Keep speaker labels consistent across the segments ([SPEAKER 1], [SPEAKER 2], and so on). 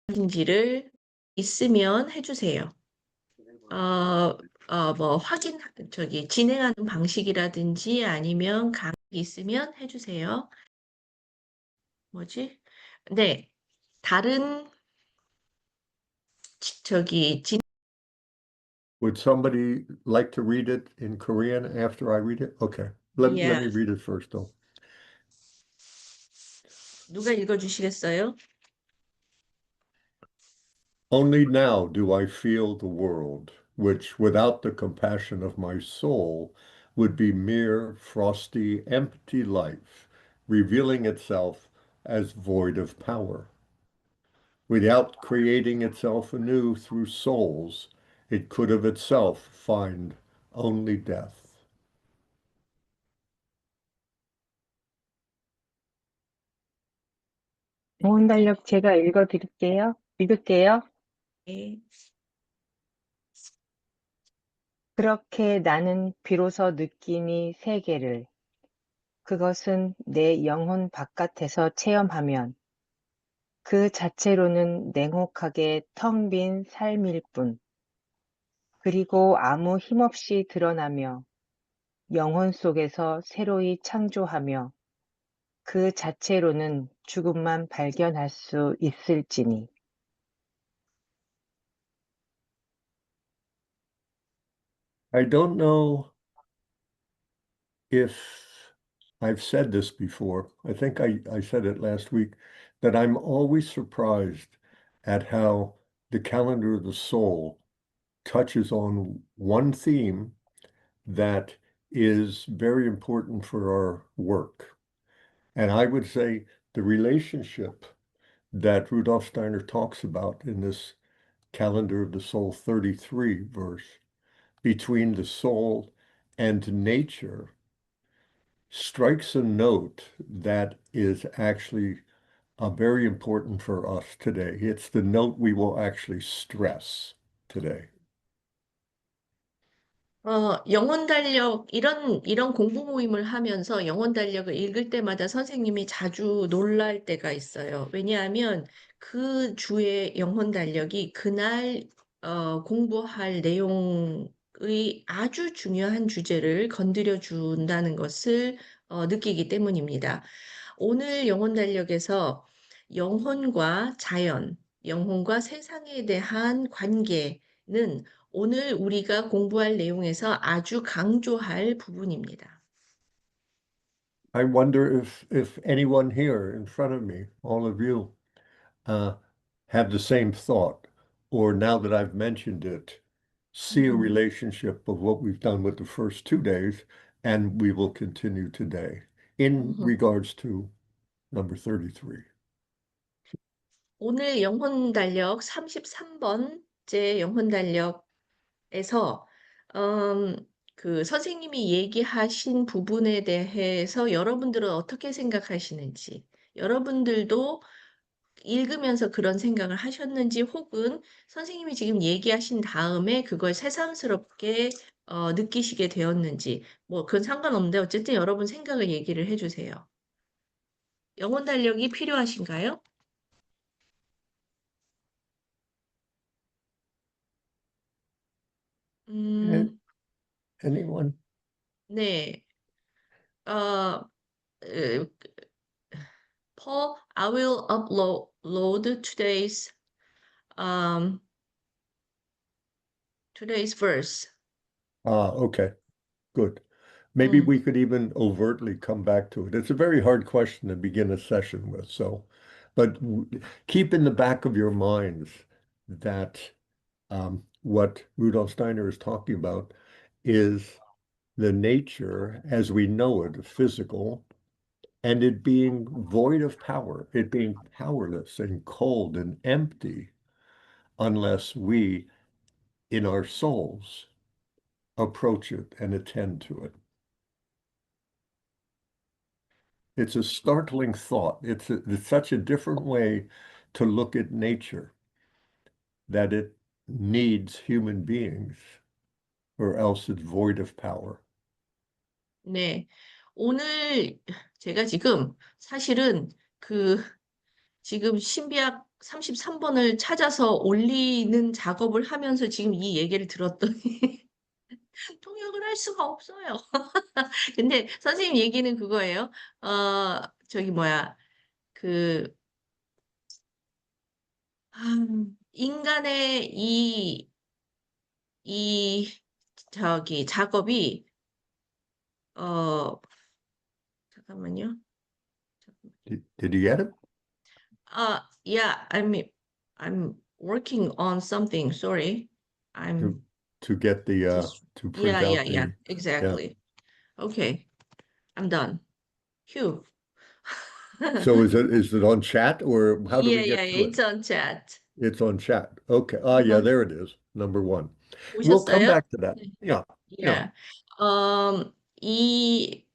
[SPEAKER 1] 인지를 있으면 해주세요. 뭐 진행하는 방식이라든지 아니면 강의 있으면 해주세요. 뭐지? 네, 다른
[SPEAKER 2] Would somebody like to read it in Korean after I read it? Okay. Let
[SPEAKER 1] Yeah.
[SPEAKER 2] me read it first, though.
[SPEAKER 1] 누가 읽어주시겠어요?
[SPEAKER 2] Only now do I feel the world, which without the compassion of my soul would be mere frosty, empty life, revealing itself as void of power. Without creating itself anew through souls, it could of itself find only death.
[SPEAKER 3] 영혼달력 제가 읽을게요.
[SPEAKER 1] 네.
[SPEAKER 3] 그렇게 나는 비로소 느끼니 세계를. 그것은 내 영혼 바깥에서 체험하면 그 자체로는 냉혹하게 텅 빈 삶일 뿐. 그리고 아무 힘없이 드러나며 영혼 속에서 새로이 창조하며 그 자체로는 죽음만 발견할 수 있을지니.
[SPEAKER 2] I don't know if I've said this before. I think I said it last week, that I'm always surprised at how the calendar of the soul touches on one theme that is very important for our work. And I would say the relationship that Rudolf Steiner talks about in this calendar of the soul 33 verse between the soul and nature strikes a note that is actually very important for us today. It's the note we will actually stress today.
[SPEAKER 1] 영혼 달력, 이런 공부 모임을 하면서 영혼 달력을 읽을 때마다 선생님이 자주 놀랄 때가 있어요. 왜냐하면 그 주의 영혼 달력이 그날 공부할 내용의 아주 중요한 주제를 건드려 준다는 것을 느끼기 때문입니다. 오늘 영혼 달력에서 영혼과 자연, 영혼과 세상에 대한 관계는 오늘 우리가 공부할 내용에서 아주 강조할 부분입니다.
[SPEAKER 2] I wonder if anyone here in front of me, all of you, have the same thought, or now that I've mentioned it, see a relationship of what we've done with the first 2 days, and we will continue today in regards to number 33.
[SPEAKER 1] 오늘 영혼 달력 33번째 영혼 달력에서 그 선생님이 얘기하신 부분에 대해서 여러분들은 어떻게 생각하시는지, 여러분들도 읽으면서 그런 생각을 하셨는지, 혹은 선생님이 지금 얘기하신 다음에 그걸 새삼스럽게 느끼시게 되었는지, 뭐 그건 상관없는데 어쨌든 여러분 생각을 얘기를 해주세요. 영혼 달력이 필요하신가요?
[SPEAKER 2] Anyone?
[SPEAKER 1] 네. 으, Paul, I will upload today's verse.
[SPEAKER 2] Okay, good. Maybe we could even overtly come back to it. It's a very hard question to begin a session with, but keep in the back of your minds that what Rudolf Steiner is talking about is the nature as we know it, physical, and it being void of power, it being powerless and cold and empty unless we, in our souls, approach it and attend to it. It's a startling thought. It's such a different way to look at nature that it needs human beings or else it's void of power.
[SPEAKER 1] 네. 오늘 제가 지금 사실은 지금 신비학 33번을 찾아서 올리는 작업을 하면서 지금 이 얘기를 들었더니 통역을 할 수가 없어요. 근데 선생님 얘기는 그거예요. 저기 뭐야, 그, 인간의 이, 저기 작업이, 어, 잠깐만요.
[SPEAKER 2] Did you get it?
[SPEAKER 1] Yeah, I'm working on something. Sorry. I'm
[SPEAKER 2] To get the
[SPEAKER 1] just,
[SPEAKER 2] to print
[SPEAKER 1] yeah,
[SPEAKER 2] out the
[SPEAKER 1] exactly. Okay, I'm done. Phew.
[SPEAKER 2] So is it on chat or how do we
[SPEAKER 1] Yeah,
[SPEAKER 2] get to it?
[SPEAKER 1] it's on chat.
[SPEAKER 2] It's on chat. Okay. Yeah,
[SPEAKER 1] Uh-huh.
[SPEAKER 2] there it is. Number one. We'll come
[SPEAKER 1] 보셨어요?
[SPEAKER 2] back to that. Yeah. Yeah.
[SPEAKER 1] Yeah. 이,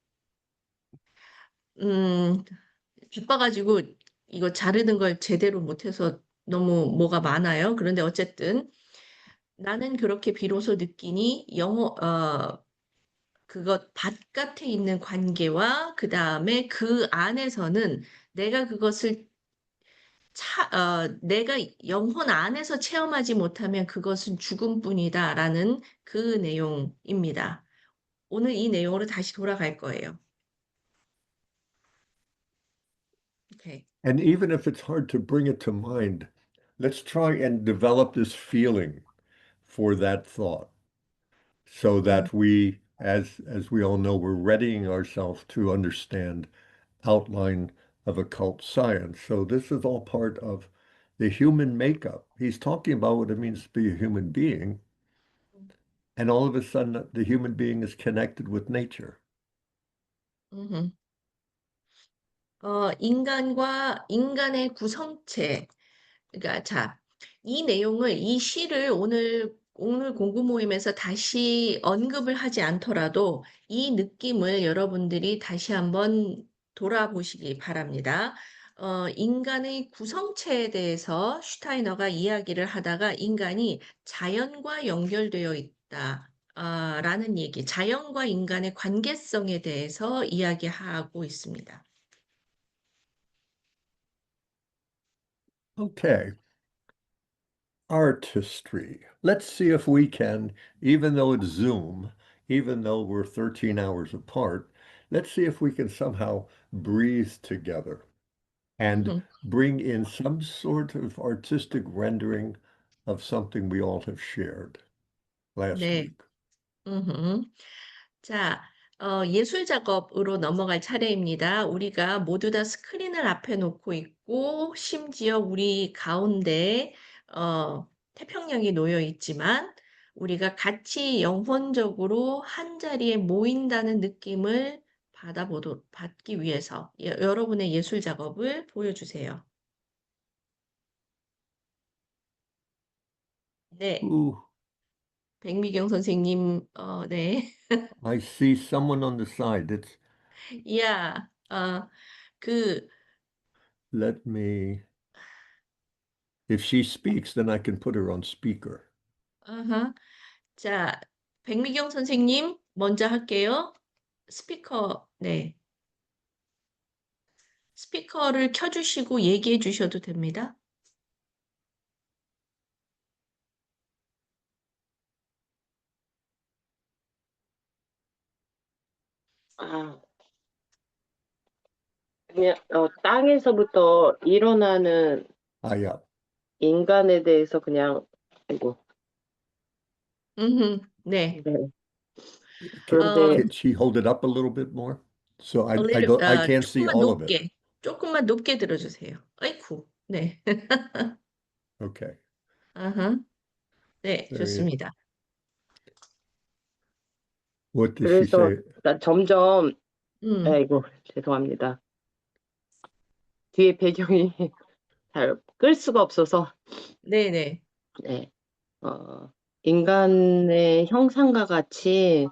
[SPEAKER 1] 음, 바빠가지고 이거 자르는 걸 제대로 못해서 너무 뭐가 많아요. 그런데 어쨌든 나는 그렇게 비로소 느끼니 그것 바깥에 있는 관계와 그 다음에 그 안에서는 내가 그것을 내가 영혼 안에서 체험하지 못하면 그것은 죽음뿐이다라는 그 내용입니다. 오늘 이 내용으로 다시 돌아갈 거예요. Okay.
[SPEAKER 2] And even if it's hard to bring it to mind, let's try and develop this feeling for that thought so that we, as we all know, we're readying ourselves to understand outline of occult science. So this is all part of the human makeup. He's talking about what it means to be a human being, and all of a sudden the human being is connected with nature.
[SPEAKER 1] 음흠. 인간과 인간의 구성체. 그러니까 자, 이 내용을 이 시를 오늘 공부 모임에서 다시 언급을 하지 않더라도 이 느낌을 여러분들이 다시 한번 돌아보시기 바랍니다. 인간의 구성체에 대해서 슈타이너가 이야기를 하다가 인간이 자연과 연결되어 있다. 라는 얘기, 자연과 인간의 관계성에 대해서 이야기하고 있습니다.
[SPEAKER 2] Okay. Artistry. Let's see if we can, even though it's Zoom, even though we're 13 hours apart, let's see if we can somehow breathe together and
[SPEAKER 1] 음,
[SPEAKER 2] bring in some sort of artistic rendering of something we all have shared last
[SPEAKER 1] 네.
[SPEAKER 2] week.
[SPEAKER 1] 자, 예술 작업으로 넘어갈 차례입니다. 우리가 모두 다 스크린을 앞에 놓고 있고, 심지어 우리 가운데, 태평양이 놓여 있지만, 우리가 같이 영혼적으로 한 자리에 모인다는 느낌을 받기 위해서 여러분의 예술 작업을 보여주세요. 네,
[SPEAKER 2] Ooh,
[SPEAKER 1] 백미경 선생님, 네.
[SPEAKER 2] I see someone on the side. It's
[SPEAKER 1] 야, 그,
[SPEAKER 2] let me if she speaks, then I can put her on speaker.
[SPEAKER 1] 아하. 자, 백미경 선생님 먼저 할게요. 네. 스피커를 켜주시고 얘기해 주셔도 됩니다.
[SPEAKER 4] 아, 그냥 땅에서부터 일어나는
[SPEAKER 2] Yeah.
[SPEAKER 4] 인간에 대해서 그냥 아이고.
[SPEAKER 1] 네.
[SPEAKER 4] 네.
[SPEAKER 2] Can
[SPEAKER 4] 그런데
[SPEAKER 2] she hold it up a little bit more? So I
[SPEAKER 1] 조금만
[SPEAKER 2] can't see all of it.
[SPEAKER 1] 조금만 높게 들어주세요. 아이쿠. 네.
[SPEAKER 2] Okay.
[SPEAKER 1] 아하. 네,
[SPEAKER 2] There you-
[SPEAKER 1] 좋습니다.
[SPEAKER 2] What did she
[SPEAKER 4] 그래서
[SPEAKER 2] say?
[SPEAKER 4] 나 점점
[SPEAKER 1] 음,
[SPEAKER 4] 죄송합니다. 뒤에 배경이 잘 끌 수가 없어서
[SPEAKER 1] 네네.
[SPEAKER 4] 네. 인간의 형상과 같이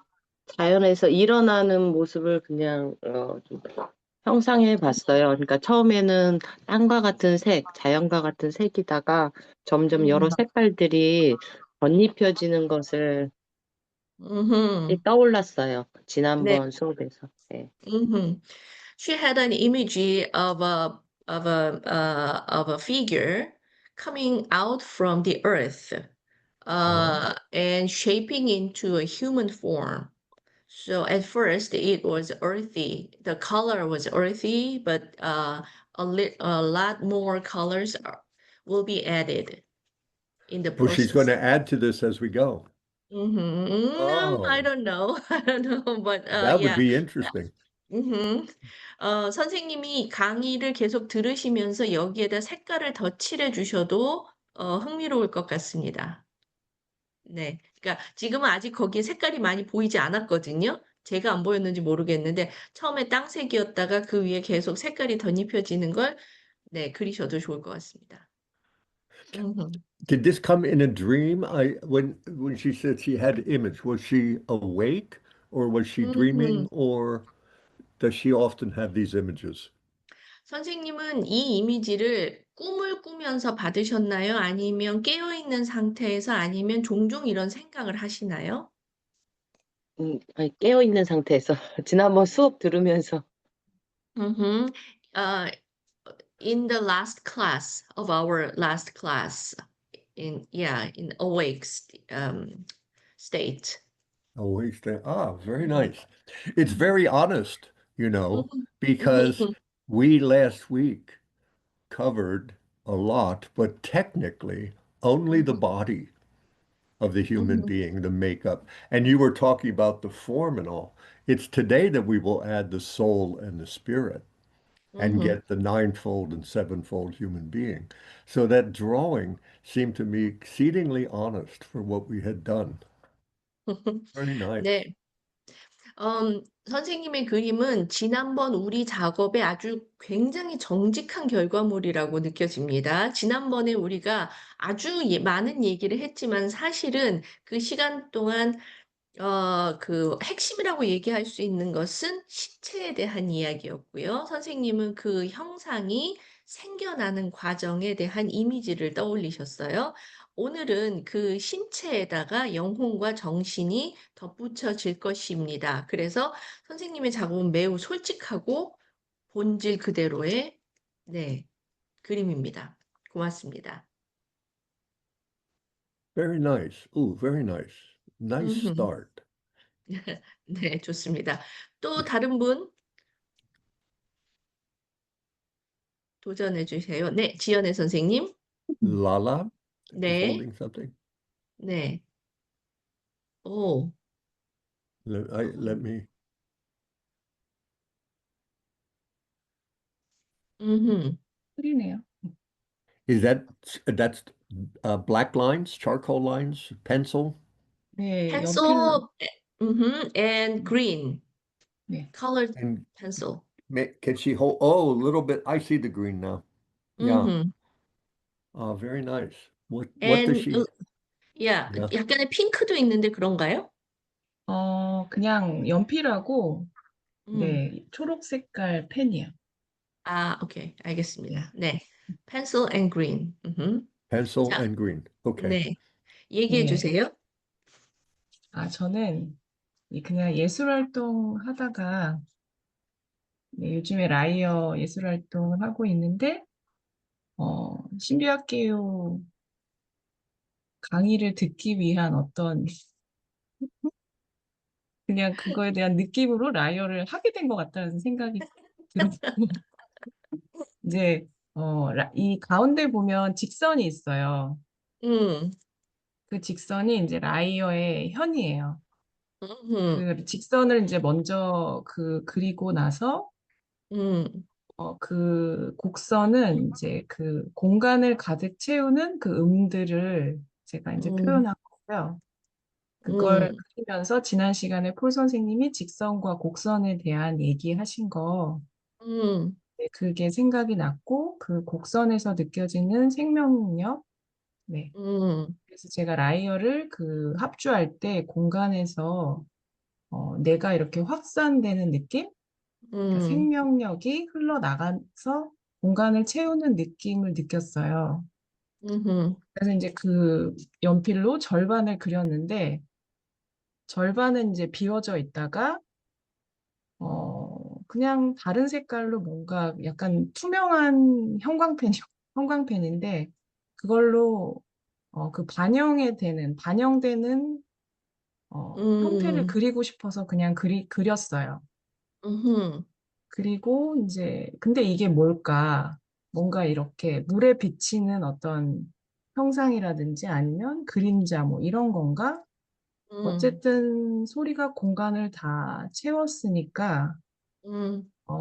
[SPEAKER 4] 자연에서 일어나는 모습을 그냥 좀 형상해 봤어요. 그러니까 처음에는 땅과 같은 색, 자연과 같은 색이다가 점점 여러 색깔들이 덧입혀지는 것을 떠올랐어요.
[SPEAKER 1] 네.
[SPEAKER 4] 지난번 수업에서. 네.
[SPEAKER 1] She had an image of a figure coming out from the earth, and shaping into a human form. So at first it was earthy. The color was earthy, but a lot more colors will be added in the
[SPEAKER 2] Oh, she's going
[SPEAKER 1] process.
[SPEAKER 2] to add to this as we go.
[SPEAKER 1] I
[SPEAKER 2] Oh,
[SPEAKER 1] don't know. I don't know, but
[SPEAKER 2] that would
[SPEAKER 1] yeah.
[SPEAKER 2] be interesting.
[SPEAKER 1] 음, 선생님이 강의를 계속 들으시면서 여기에다 색깔을 더 칠해 주셔도 흥미로울 것 같습니다. 네. 그러니까 지금은 아직 거기에 색깔이 많이 보이지 않았거든요. 제가 안 보였는지 모르겠는데 처음에 땅색이었다가 그 위에 계속 색깔이 덧입혀지는 걸 네, 그리셔도 좋을 것 같습니다. 음흠.
[SPEAKER 2] Did this come in a dream? When she said she had image, was she awake or was she dreaming
[SPEAKER 1] 음흠.
[SPEAKER 2] or does she often have these images?
[SPEAKER 1] 선생님은 이 이미지를 꿈을 꾸면서 받으셨나요? 아니면 깨어있는 상태에서 아니면 종종 이런 생각을 하시나요?
[SPEAKER 4] 아니, 깨어 있는 상태에서 지난번 수업 들으면서
[SPEAKER 1] 음흠. 어, in the last class of our last class, in awake state.
[SPEAKER 2] Awake state. Ah, very nice. It's very honest,
[SPEAKER 1] Mhm.
[SPEAKER 2] because
[SPEAKER 1] Mhm.
[SPEAKER 2] we last week covered a lot, but technically only the body of the human
[SPEAKER 1] Mhm.
[SPEAKER 2] being, the makeup. And you were talking about the form and all. It's today that we will add the soul and the spirit and
[SPEAKER 1] Mhm.
[SPEAKER 2] get the ninefold and sevenfold human being. So that drawing seemed to me exceedingly honest for what we had done. Very nice.
[SPEAKER 1] 네. 선생님의 그림은 지난번 우리 작업에 아주 굉장히 정직한 결과물이라고 느껴집니다. 지난번에 우리가 아주 많은 얘기를 했지만 사실은 그 시간 동안 그 핵심이라고 얘기할 수 있는 것은 신체에 대한 이야기였고요. 선생님은 그 형상이 생겨나는 과정에 대한 이미지를 떠올리셨어요. 오늘은 그 신체에다가 영혼과 정신이 덧붙여질 것입니다. 그래서 선생님의 작업은 매우 솔직하고 본질 그대로의 네, 그림입니다. 고맙습니다.
[SPEAKER 2] Very nice. Ooh, very nice. Nice
[SPEAKER 1] 음흠.
[SPEAKER 2] start.
[SPEAKER 1] 네, 좋습니다. 또 다른 분 도전해 주세요. 네, 지연애 선생님.
[SPEAKER 2] Lala is
[SPEAKER 1] 네,
[SPEAKER 2] holding something.
[SPEAKER 1] 네. 오,
[SPEAKER 2] Let me.
[SPEAKER 1] 음,
[SPEAKER 3] 흐리네요.
[SPEAKER 2] That's black lines, charcoal lines, pencil?
[SPEAKER 3] 네, 연필로.
[SPEAKER 1] pencil, and green,
[SPEAKER 3] 네.
[SPEAKER 1] colored
[SPEAKER 2] And
[SPEAKER 1] pencil.
[SPEAKER 2] can she hold? Oh, a little bit. I see the green now. Yeah.
[SPEAKER 1] 음,
[SPEAKER 2] Very nice. What does
[SPEAKER 1] and
[SPEAKER 2] she?
[SPEAKER 1] 야,
[SPEAKER 2] Yeah.
[SPEAKER 1] 약간의 핑크도 있는데 그런가요?
[SPEAKER 3] 그냥 연필하고,
[SPEAKER 1] 음,
[SPEAKER 3] 네, 초록 색깔 펜이요.
[SPEAKER 1] 오케이,
[SPEAKER 3] 네.
[SPEAKER 1] 알겠습니다. 네, pencil and green.
[SPEAKER 2] Pencil
[SPEAKER 1] 자,
[SPEAKER 2] and green. Okay.
[SPEAKER 1] 네, 얘기해
[SPEAKER 3] 네.
[SPEAKER 1] 주세요.
[SPEAKER 3] 저는 그냥 예술 활동 하다가, 네, 요즘에 라이어 예술 활동을 하고 있는데, 신비학개요 강의를 듣기 위한 어떤, 그냥 그거에 대한 느낌으로 라이어를 하게 된 것 같다는 생각이 들었고, 이제, 이 가운데 보면 직선이 있어요.
[SPEAKER 1] 음,
[SPEAKER 3] 그 직선이 이제 라이어의 현이에요.
[SPEAKER 1] 음,
[SPEAKER 3] 그 직선을 이제 먼저 그리고 나서,
[SPEAKER 1] 음,
[SPEAKER 3] 그 곡선은 이제 그 공간을 가득 채우는 그 음들을 제가 이제
[SPEAKER 1] 음,
[SPEAKER 3] 표현한 거고요. 그걸
[SPEAKER 1] 음,
[SPEAKER 3] 그리면서 지난 시간에 폴 선생님이 직선과 곡선에 대한 얘기하신 거,
[SPEAKER 1] 음,
[SPEAKER 3] 네, 그게 생각이 났고, 그 곡선에서 느껴지는 생명력, 네.
[SPEAKER 1] 음,
[SPEAKER 3] 그래서 제가 라이어를 그 합주할 때 공간에서 내가 이렇게 확산되는 느낌? 그러니까
[SPEAKER 1] 음,
[SPEAKER 3] 생명력이 흘러나가서 공간을 채우는 느낌을 느꼈어요. 그래서 이제 그 연필로 절반을 그렸는데, 절반은 이제 비워져 있다가, 그냥 다른 색깔로 뭔가 약간 투명한 형광펜이, 형광펜인데, 그걸로 그 반영되는 형태를
[SPEAKER 1] 음,
[SPEAKER 3] 그리고 싶어서 그냥 그렸어요.
[SPEAKER 1] 음,
[SPEAKER 3] 그리고 이제, 근데 이게 뭘까? 뭔가 이렇게 물에 비치는 어떤 형상이라든지 아니면 그림자 뭐 이런 건가?
[SPEAKER 1] 음,
[SPEAKER 3] 어쨌든 소리가 공간을 다 채웠으니까,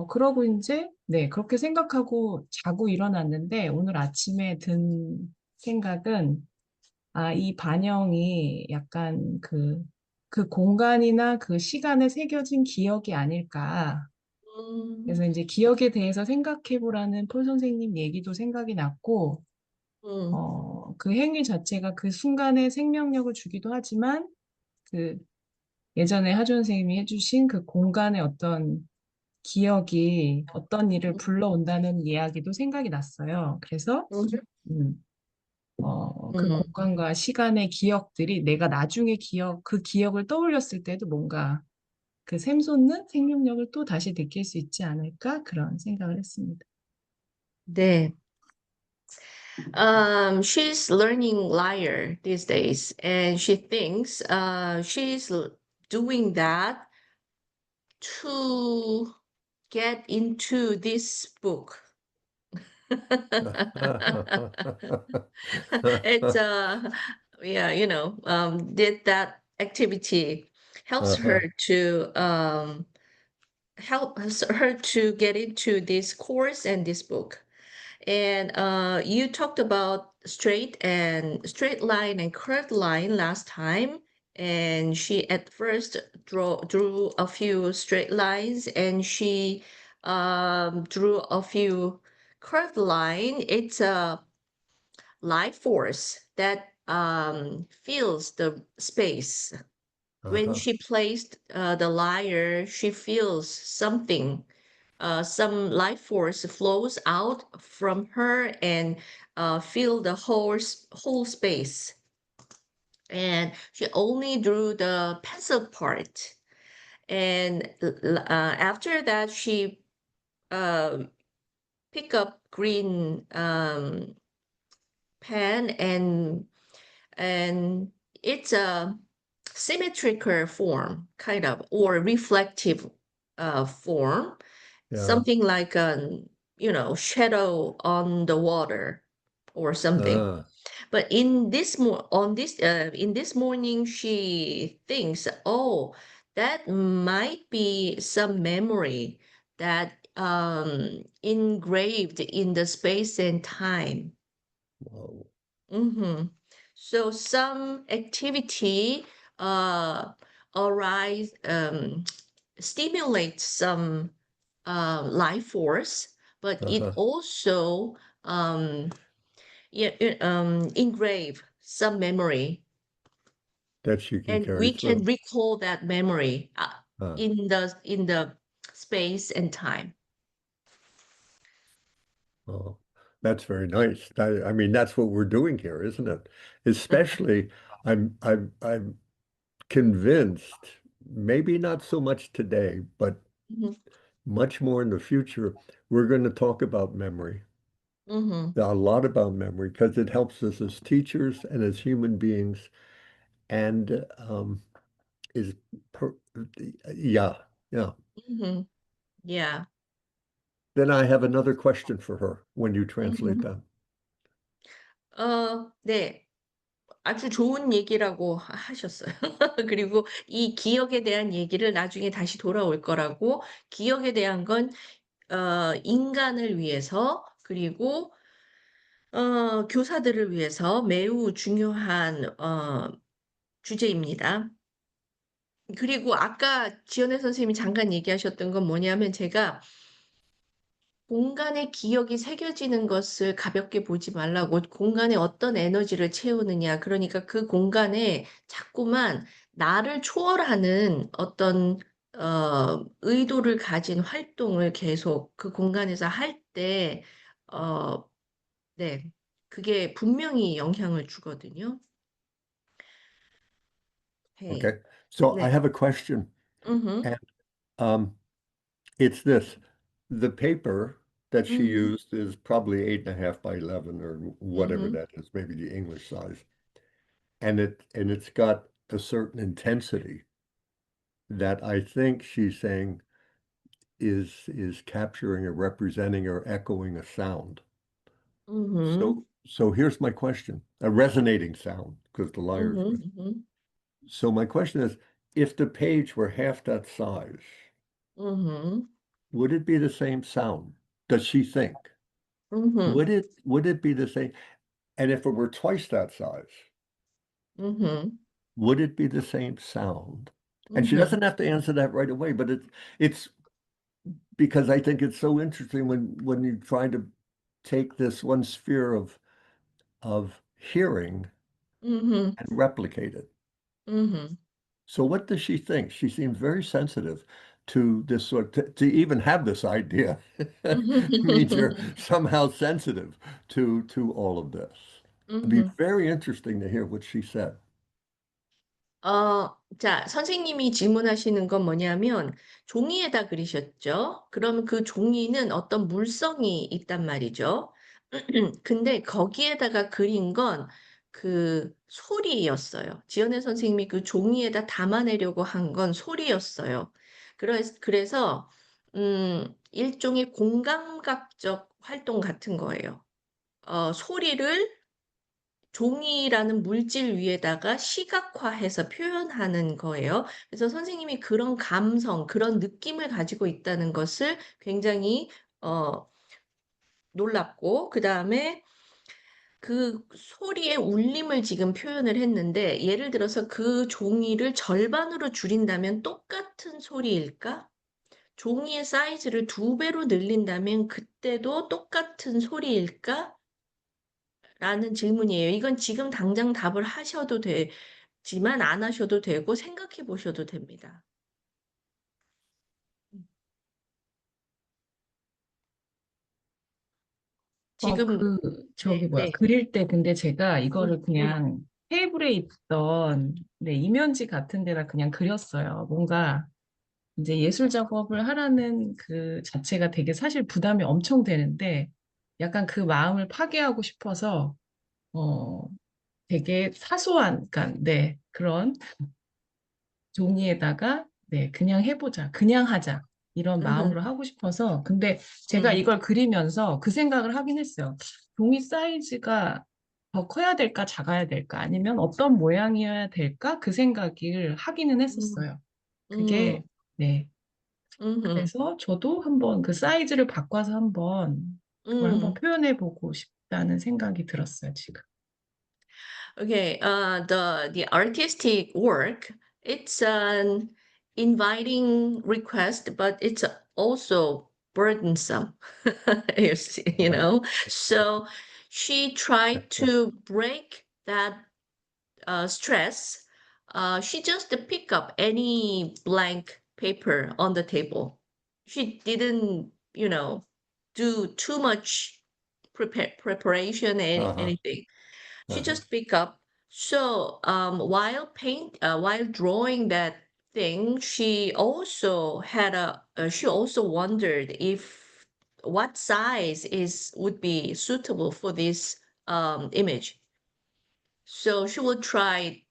[SPEAKER 3] 그러고 이제, 네, 그렇게 생각하고 자고 일어났는데 오늘 아침에 든 생각은, 아, 이 반영이 약간 그 공간이나 그 시간에 새겨진 기억이 아닐까.
[SPEAKER 1] 음,
[SPEAKER 3] 그래서 이제 기억에 대해서 생각해 보라는 폴 선생님 얘기도 생각이 났고,
[SPEAKER 1] 음,
[SPEAKER 3] 그 행위 자체가 그 순간에 생명력을 주기도 하지만, 그 예전에 하준 선생님이 해주신 그 공간의 어떤 기억이 어떤 일을 불러온다는 이야기도 생각이 났어요. 그래서,
[SPEAKER 1] 음,
[SPEAKER 3] 음, 그
[SPEAKER 1] 음.
[SPEAKER 3] 공간과 시간의 기억들이 내가 나중에 그 기억을 떠올렸을 때도 뭔가 그 샘솟는 생명력을 또 다시 느낄 수 있지 않을까? 그런 생각을 했습니다.
[SPEAKER 1] 네. She's learning lyre these days, and she thinks doing that to get into this book. It's yeah, did that activity helps her to get into this course and this book. And you talked about straight line and curved line last time. And she at first drew a few straight lines, and she drew a few curved line. It's a life force that fills the space. When she placed the lyre, she feels something, some life force flows out from her and fill the whole space. And she only drew the pencil part. And after that, she uh, picked up green pen, and it's a symmetrical form, kind of, or reflective form,
[SPEAKER 2] Yeah.
[SPEAKER 1] something like a shadow on the water or something.
[SPEAKER 2] Ah,
[SPEAKER 1] But in this morning, she thinks, oh, that might be some memory that engraved in the space and time.
[SPEAKER 2] whoa.
[SPEAKER 1] So some activity uh, arise stimulates some life force, but it
[SPEAKER 2] Uh-huh.
[SPEAKER 1] also engrave some memory,
[SPEAKER 2] That she can
[SPEAKER 1] and
[SPEAKER 2] carry
[SPEAKER 1] we can
[SPEAKER 2] through.
[SPEAKER 1] recall that memory
[SPEAKER 2] Ah,
[SPEAKER 1] in the space and time.
[SPEAKER 2] oh, that's very nice. I mean, that's what we're doing here, isn't it? Especially, I'm convinced, maybe not so much today, but
[SPEAKER 1] Mhm,
[SPEAKER 2] much more in the future, we're going to talk about memory,
[SPEAKER 1] mhm.
[SPEAKER 2] a lot about memory, because it helps us as teachers and as human beings, and is per yeah, yeah.
[SPEAKER 1] Mhm. Yeah.
[SPEAKER 2] Then I have another question for her when you translate
[SPEAKER 1] Mhm.
[SPEAKER 2] that.
[SPEAKER 1] 네. 아주 좋은 얘기라고 하셨어요. 그리고 이 기억에 대한 얘기를 나중에 다시 돌아올 거라고, 기억에 대한 건 인간을 위해서, 그리고 교사들을 위해서 매우 중요한 주제입니다. 그리고 아까 지연애 선생님이 잠깐 얘기하셨던 건 뭐냐면, 제가 공간에 기억이 새겨지는 것을 가볍게 보지 말라고, 공간에 어떤 에너지를 채우느냐. 그러니까 그 공간에 자꾸만 나를 초월하는 어떤 의도를 가진 활동을 계속 그 공간에서 할 때, 어, 네, 그게 분명히 영향을 주거든요. 네,
[SPEAKER 2] Okay. So I
[SPEAKER 1] 네,
[SPEAKER 2] have a question,
[SPEAKER 1] 음,
[SPEAKER 2] and um, it's this. The paper that she
[SPEAKER 1] 음,
[SPEAKER 2] used is probably 8.5 by 11 or whatever
[SPEAKER 1] 음,
[SPEAKER 2] that is, maybe the English size. And it's got a certain intensity that I think she's saying is capturing or representing or echoing a sound.
[SPEAKER 1] 음,
[SPEAKER 2] So here's my question, a resonating sound, because the lyre's
[SPEAKER 1] 음, 음,
[SPEAKER 2] so my question is, if the page were half that size,
[SPEAKER 1] 음,
[SPEAKER 2] would it be the same sound? Does she think?
[SPEAKER 1] 음,
[SPEAKER 2] Would it be the same? And if it were twice that size,
[SPEAKER 1] 음,
[SPEAKER 2] would it be the same sound? And she
[SPEAKER 1] 음,
[SPEAKER 2] doesn't have to answer that right away, but it's because I think it's so interesting when you try to take this one sphere of hearing
[SPEAKER 1] 음,
[SPEAKER 2] and replicate it.
[SPEAKER 1] 음,
[SPEAKER 2] So what does she think? She seems very sensitive to this to even have this idea means you're
[SPEAKER 1] 음,
[SPEAKER 2] somehow sensitive to all of this. It'd be
[SPEAKER 1] 음.
[SPEAKER 2] very interesting to hear what she said.
[SPEAKER 1] 자, 선생님이 질문하시는 건 뭐냐면, 종이에다 그리셨죠? 그러면 그 종이는 어떤 물성이 있단 말이죠. 근데 거기에다가 그린 건 그 소리였어요. 지연애 선생님이 그 종이에다 담아내려고 한 건 소리였어요. 그래서, 일종의 공감각적 활동 같은 거예요. 소리를 종이라는 물질 위에다가 시각화해서 표현하는 거예요. 그래서 선생님이 그런 감성, 그런 느낌을 가지고 있다는 것을 굉장히 어, 놀랍고, 그 다음에 그 소리의 울림을 지금 표현을 했는데, 예를 들어서 그 종이를 절반으로 줄인다면 똑같은 소리일까? 종이의 사이즈를 2배로 늘린다면 그때도 똑같은 소리일까? 라는 질문이에요. 이건 지금 당장 답을 하셔도 되지만 안 하셔도 되고 생각해 보셔도 됩니다. 지금
[SPEAKER 3] 저기
[SPEAKER 1] 네,
[SPEAKER 3] 뭐야,
[SPEAKER 1] 네.
[SPEAKER 3] 그릴 때 근데 제가 이거를
[SPEAKER 1] 음,
[SPEAKER 3] 그냥 테이블에 있던 네, 이면지 같은 데다 그냥 그렸어요. 뭔가 이제 예술 작업을 하라는 그 자체가 되게 사실 부담이 엄청 되는데 약간 그 마음을 파괴하고 싶어서 어 되게 사소한 그러니까 네 그런 종이에다가 네 그냥 해보자 그냥 하자 이런 마음으로 하고 싶어서 근데 제가
[SPEAKER 1] 음,
[SPEAKER 3] 이걸 그리면서 그 생각을 하긴 했어요. 종이 사이즈가 더 커야 될까 작아야 될까 아니면 어떤 모양이어야 될까 그 생각을 하기는
[SPEAKER 1] 음,
[SPEAKER 3] 했었어요.
[SPEAKER 1] 음,
[SPEAKER 3] 그게 네
[SPEAKER 1] 음,
[SPEAKER 3] 그래서 저도 한번 그 사이즈를 바꿔서 한번 그걸 한번
[SPEAKER 1] 음.
[SPEAKER 3] 표현해 보고 싶다는 생각이 들었어요, 지금.
[SPEAKER 1] Okay, the artistic work, it's an inviting request, but it's also burdensome, you know. So she tried to break that stress. She just pick up any blank paper on the table. She didn't, do too much preparation,
[SPEAKER 2] Uh-huh,
[SPEAKER 1] anything. She
[SPEAKER 2] uh-huh.
[SPEAKER 1] just pick up. So while drawing that thing, she also wondered if what size would be suitable for this image. So she will try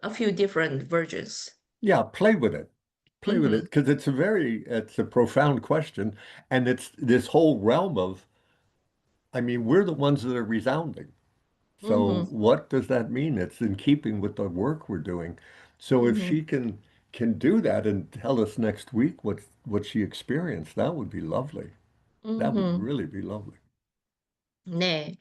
[SPEAKER 1] a few different versions.
[SPEAKER 2] Yeah, play with it. Play with it
[SPEAKER 1] Mm-hmm.
[SPEAKER 2] because it's a profound question, and it's this whole realm of, I mean, we're the ones that are resounding. So
[SPEAKER 1] Mm-hmm.
[SPEAKER 2] what does that mean? It's in keeping with the work we're doing. So if
[SPEAKER 1] Mm-hmm.
[SPEAKER 2] she can do that and tell us next week what she experienced, that would be lovely. That would
[SPEAKER 1] Mm-hmm.
[SPEAKER 2] really be lovely.
[SPEAKER 1] 네.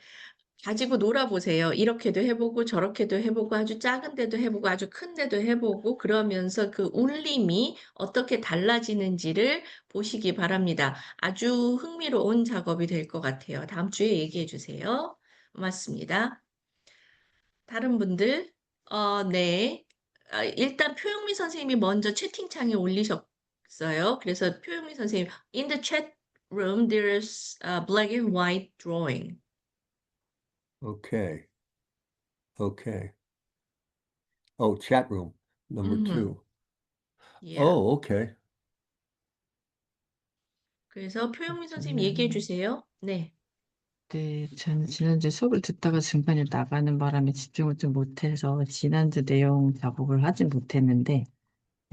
[SPEAKER 1] 가지고 놀아보세요. 이렇게도 해보고 저렇게도 해보고 아주 작은 데도 해보고 아주 큰 데도 해보고 그러면서 그 울림이 어떻게 달라지는지를 보시기 바랍니다. 아주 흥미로운 작업이 될 것 같아요. 다음 주에 얘기해 주세요. 고맙습니다. 다른 분들, 네. 일단 표영미 선생님이 먼저 채팅창에 올리셨어요. 그래서 표영미 선생님, in the chat room, there's a black and white drawing.
[SPEAKER 2] Okay. Okay. Oh, chat room number
[SPEAKER 1] Mhm.
[SPEAKER 2] 2.
[SPEAKER 1] Yeah.
[SPEAKER 2] Oh, okay.
[SPEAKER 1] 그래서 표영민 선생님 얘기해 주세요. 네.
[SPEAKER 5] 네, 저는 지난주 수업을 듣다가 중간에 나가는 바람에 집중을 좀 못해서 지난주 내용 작업을 하진 못했는데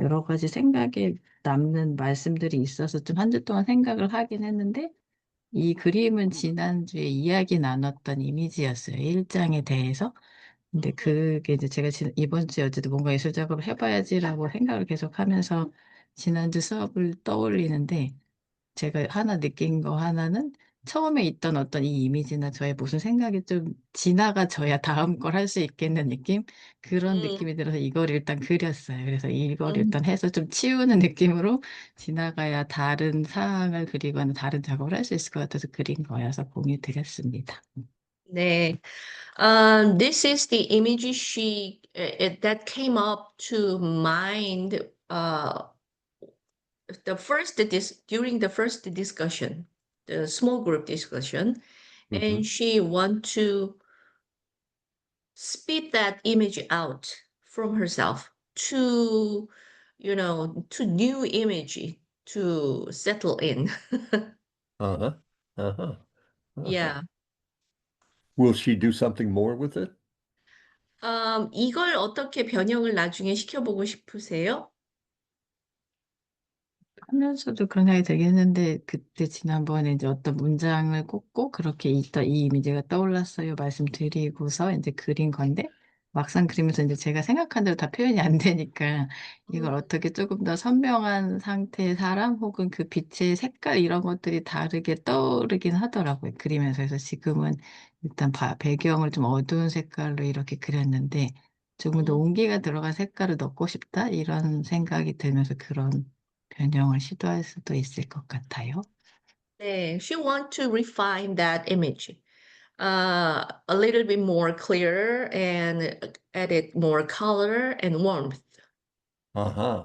[SPEAKER 5] 여러 가지 생각에 남는 말씀들이 있어서 좀 한 주 동안 생각을 하긴 했는데 이 그림은 지난주에 이야기 나눴던 이미지였어요. 1장에 대해서. 근데 그게 이제 제가 이번 주에 어쨌든 뭔가 예술 작업을 해봐야지라고 생각을 계속 하면서 지난주 수업을 떠올리는데 제가 하나 느낀 거 하나는 처음에 있던 어떤 이 이미지나 저의 무슨 생각이 좀 지나가져야 다음 걸 할 수 있겠는 느낌? 그런
[SPEAKER 1] 음,
[SPEAKER 5] 느낌이 들어서 이걸 일단 그렸어요. 그래서 이걸
[SPEAKER 1] 음,
[SPEAKER 5] 일단 해서 좀 치우는 느낌으로 지나가야 다른 상황을 그리거나 다른 작업을 할 수 있을 것 같아서 그린 거여서 공유 드렸습니다.
[SPEAKER 1] 네. This is the image that came up to mind during the first discussion, the small group discussion,
[SPEAKER 2] Mhm.
[SPEAKER 1] and she want to spit that image out from herself to, to new image to settle in.
[SPEAKER 2] Uh-huh. Uh-huh. Uh-huh.
[SPEAKER 1] Yeah.
[SPEAKER 2] Will she do something more with it?
[SPEAKER 1] 이걸 어떻게 변형을 나중에 시켜보고 싶으세요?
[SPEAKER 5] 하면서도 그런 생각이 들긴 했는데 그때 지난번에 이제 어떤 문장을 꽂고 그렇게 있던 이 이미지가 떠올랐어요 말씀드리고서 이제 그린 건데 막상 그리면서 이제 제가 생각한 대로 다 표현이 안 되니까 이걸
[SPEAKER 1] 음,
[SPEAKER 5] 어떻게 조금 더 선명한 상태의 사람 혹은 그 빛의 색깔 이런 것들이 다르게 떠오르긴 하더라고요 그리면서. 그래서 지금은 일단 배경을 좀 어두운 색깔로 이렇게 그렸는데 조금 더
[SPEAKER 1] 음.
[SPEAKER 5] 온기가 들어간 색깔을 넣고 싶다 이런 생각이 들면서 그런 변형을 시도할 수도 있을 것 같아요.
[SPEAKER 1] 네, she want to refine that image, a little bit more clear and added more color and warmth.
[SPEAKER 2] Uh-huh.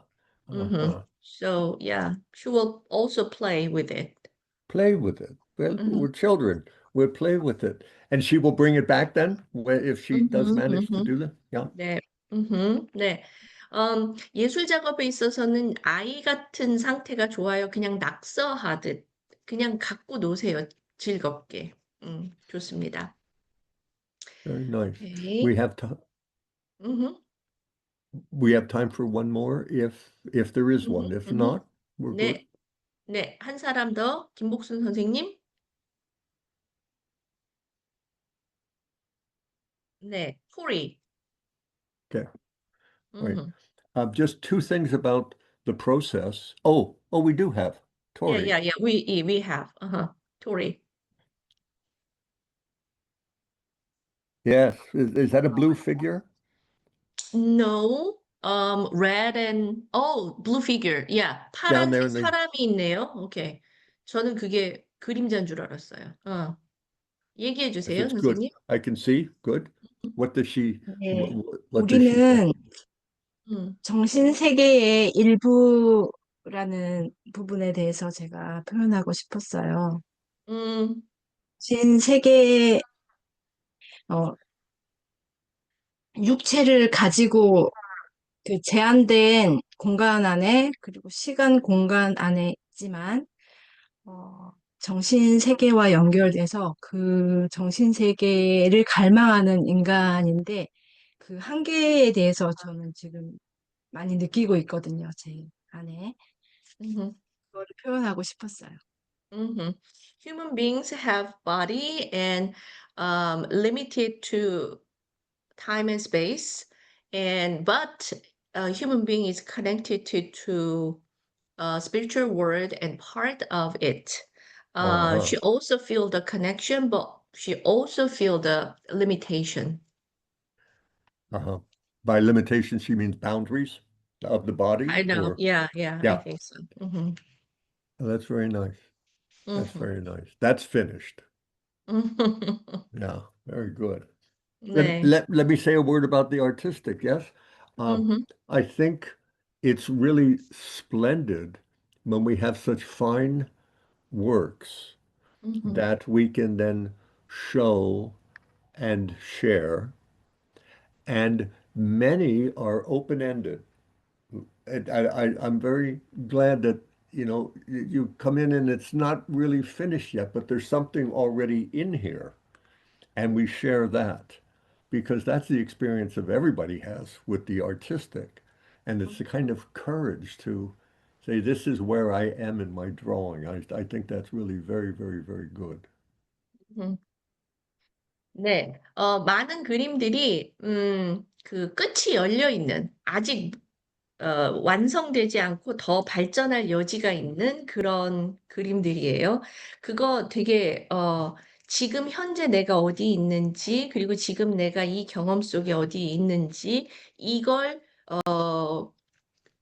[SPEAKER 1] Mm-hmm.
[SPEAKER 2] Uh-huh.
[SPEAKER 1] So yeah, she will also play with it.
[SPEAKER 2] Play with it. Well,
[SPEAKER 1] Mm-hmm.
[SPEAKER 2] we're children. We'll play with it. And she will bring it back then, if she does
[SPEAKER 1] Mm-hmm.
[SPEAKER 2] manage to
[SPEAKER 1] Mm-hmm.
[SPEAKER 2] do that? Yeah.
[SPEAKER 1] 네, 네. 예술 작업에 있어서는 아이 같은 상태가 좋아요. 그냥 낙서하듯 그냥 갖고 노세요. 즐겁게. 좋습니다.
[SPEAKER 2] Very nice.
[SPEAKER 1] 오케이.
[SPEAKER 2] We have time.
[SPEAKER 1] 음흠,
[SPEAKER 2] We have time for one more if there is
[SPEAKER 1] 음흠,
[SPEAKER 2] one. If
[SPEAKER 1] 음흠.
[SPEAKER 2] not, we're good.
[SPEAKER 1] 네, 네. 한 사람 더. 김복순 선생님. 네, 토리.
[SPEAKER 2] Okay. Right.
[SPEAKER 1] 음흠.
[SPEAKER 2] Just two things about the process. Oh, we do have
[SPEAKER 1] Yeah,
[SPEAKER 2] Tori.
[SPEAKER 1] yeah, yeah. We have. 토리.
[SPEAKER 2] Yes. Is that a blue figure
[SPEAKER 1] No. Red and blue figure. Yeah.
[SPEAKER 2] down there
[SPEAKER 1] 파란색
[SPEAKER 2] in the?
[SPEAKER 1] 사람이 있네요. 오케이. 저는 그게 그림자인 줄 알았어요. 얘기해
[SPEAKER 2] If
[SPEAKER 1] 주세요,
[SPEAKER 2] it's good,
[SPEAKER 1] 선생님.
[SPEAKER 2] I can see. Good. What does she?
[SPEAKER 6] 네,
[SPEAKER 2] What does she say?
[SPEAKER 6] 우리는
[SPEAKER 1] 음,
[SPEAKER 6] 정신세계의 일부라는 부분에 대해서 제가 표현하고 싶었어요.
[SPEAKER 1] 음,
[SPEAKER 6] 정신세계의 어, 육체를 가지고 그 제한된 공간 안에 그리고 시간 공간 안에 있지만 정신세계와 연결돼서 그 정신세계를 갈망하는 인간인데 그 한계에 대해서 저는 지금 많이 느끼고 있거든요, 제 안에.
[SPEAKER 1] 음,
[SPEAKER 6] 그거를 표현하고 싶었어요.
[SPEAKER 1] Human beings have body and limited to time and space, and but a human being is connected to spiritual world and part of it.
[SPEAKER 2] Uh-huh.
[SPEAKER 1] She also feel the connection, but she also feel the limitation.
[SPEAKER 2] Uh-huh. By limitation, she means boundaries of the body,
[SPEAKER 1] I know.
[SPEAKER 2] or
[SPEAKER 1] Yeah, I
[SPEAKER 2] yeah,
[SPEAKER 1] think so. Hmm.
[SPEAKER 2] that's very nice. That's
[SPEAKER 1] Hmm.
[SPEAKER 2] very nice. That's finished.
[SPEAKER 1] Hmm.
[SPEAKER 2] Yeah, very good. Let,
[SPEAKER 1] 네.
[SPEAKER 2] let, let me say a word about the artistic, yes? Um,
[SPEAKER 1] Hmm.
[SPEAKER 2] I think it's really splendid when we have such fine works
[SPEAKER 1] Hmm.
[SPEAKER 2] that we can then show and share. And many are open-ended. I'm very glad that you know, you come in and it's not really finished yet, but there's something already in here. And we share that because that's the experience of everybody has with the artistic. And it's the kind of courage to say, this is where I am in my drawing. I think that's really very, very, very good.
[SPEAKER 1] 음. 네, 많은 그림들이, 그 끝이 열려 있는, 아직, 완성되지 않고 더 발전할 여지가 있는 그런 그림들이에요. 그거 되게, 지금 현재 내가 어디 있는지, 그리고 지금 내가 이 경험 속에 어디 있는지, 이걸,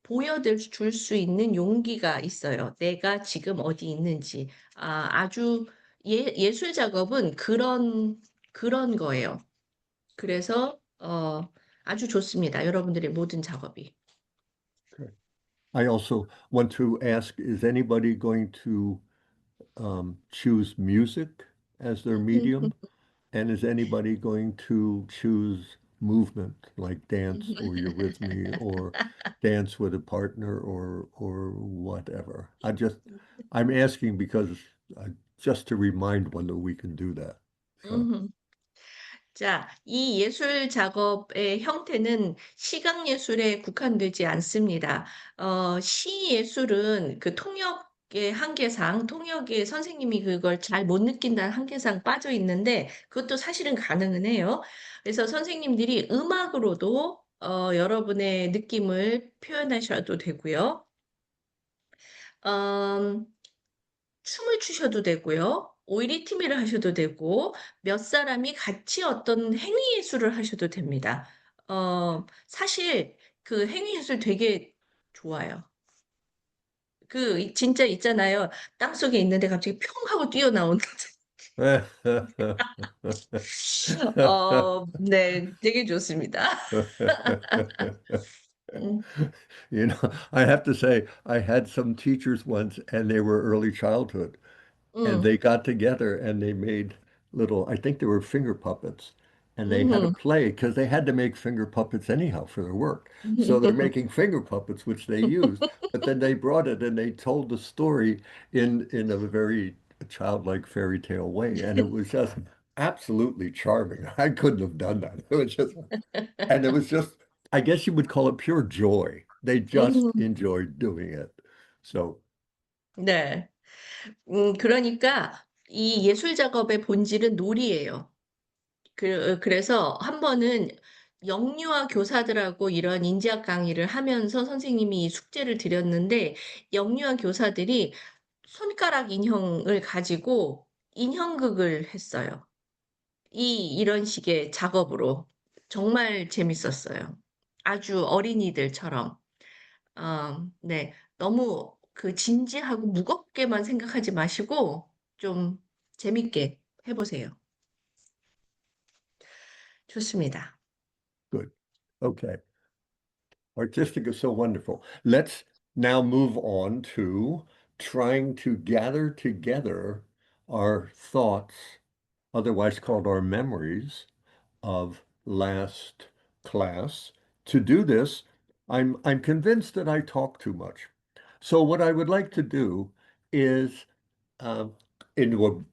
[SPEAKER 1] 보여줄 수 있는 용기가 있어요. 내가 지금 어디 있는지. 아주 예술 작업은 그런 거예요. 그래서, 아주 좋습니다. 여러분들의 모든 작업이.
[SPEAKER 2] Okay. I also want to ask, is anybody going to choose music as their medium? And is anybody going to choose movement like dance or eurythmy or dance with a partner or whatever? I'm asking because just to remind one that we can do that. So,
[SPEAKER 1] 음. 자, 이 예술 작업의 형태는 시각 예술에 국한되지 않습니다. 시 예술은 그 통역의 한계상, 통역의 선생님이 그걸 잘 못 느낀다는 한계상 빠져 있는데 그것도 사실은 가능은 해요. 그래서 선생님들이 음악으로도 여러분의 느낌을 표현하셔도 되고요. 음, 춤을 추셔도 되고요. 오이리트미를 하셔도 되고, 몇 사람이 같이 어떤 행위 예술을 하셔도 됩니다. 사실 그 행위 예술 되게 좋아요. 진짜 있잖아요. 땅속에 있는데 갑자기 평 하고 뛰어나오는. 네, 되게 좋습니다. 음,
[SPEAKER 2] you know, I have to say, I had some teachers once and they were early childhood. And
[SPEAKER 1] 음,
[SPEAKER 2] they got together and they made little, I think they were finger puppets. And they had a
[SPEAKER 1] 음.
[SPEAKER 2] play because they had to make finger puppets anyhow for their work. So they're making finger puppets, which they used. But then they brought it and they told the story in a very childlike fairy tale way. And it was just absolutely charming. I couldn't have done that. It was just, and it was just, I guess you would call it pure joy. They just
[SPEAKER 1] 음,
[SPEAKER 2] enjoyed doing it. So,
[SPEAKER 1] 네. 그러니까 이 예술 작업의 본질은 놀이예요. 그래서 한 번은 영유아 교사들하고 이런 인지학 강의를 하면서 선생님이 이 숙제를 드렸는데 영유아 교사들이 손가락 인형을 가지고 인형극을 했어요. 이런 식의 작업으로 정말 재밌었어요. 아주 어린이들처럼. 네. 너무 그 진지하고 무겁게만 생각하지 마시고 좀 재밌게 해보세요. 좋습니다.
[SPEAKER 2] good. Okay. Artistic is so wonderful. Let's now move on to trying to gather together our thoughts, otherwise called our memories of last class. To do this, I'm convinced that I talk too much. So what I would like to do is um, into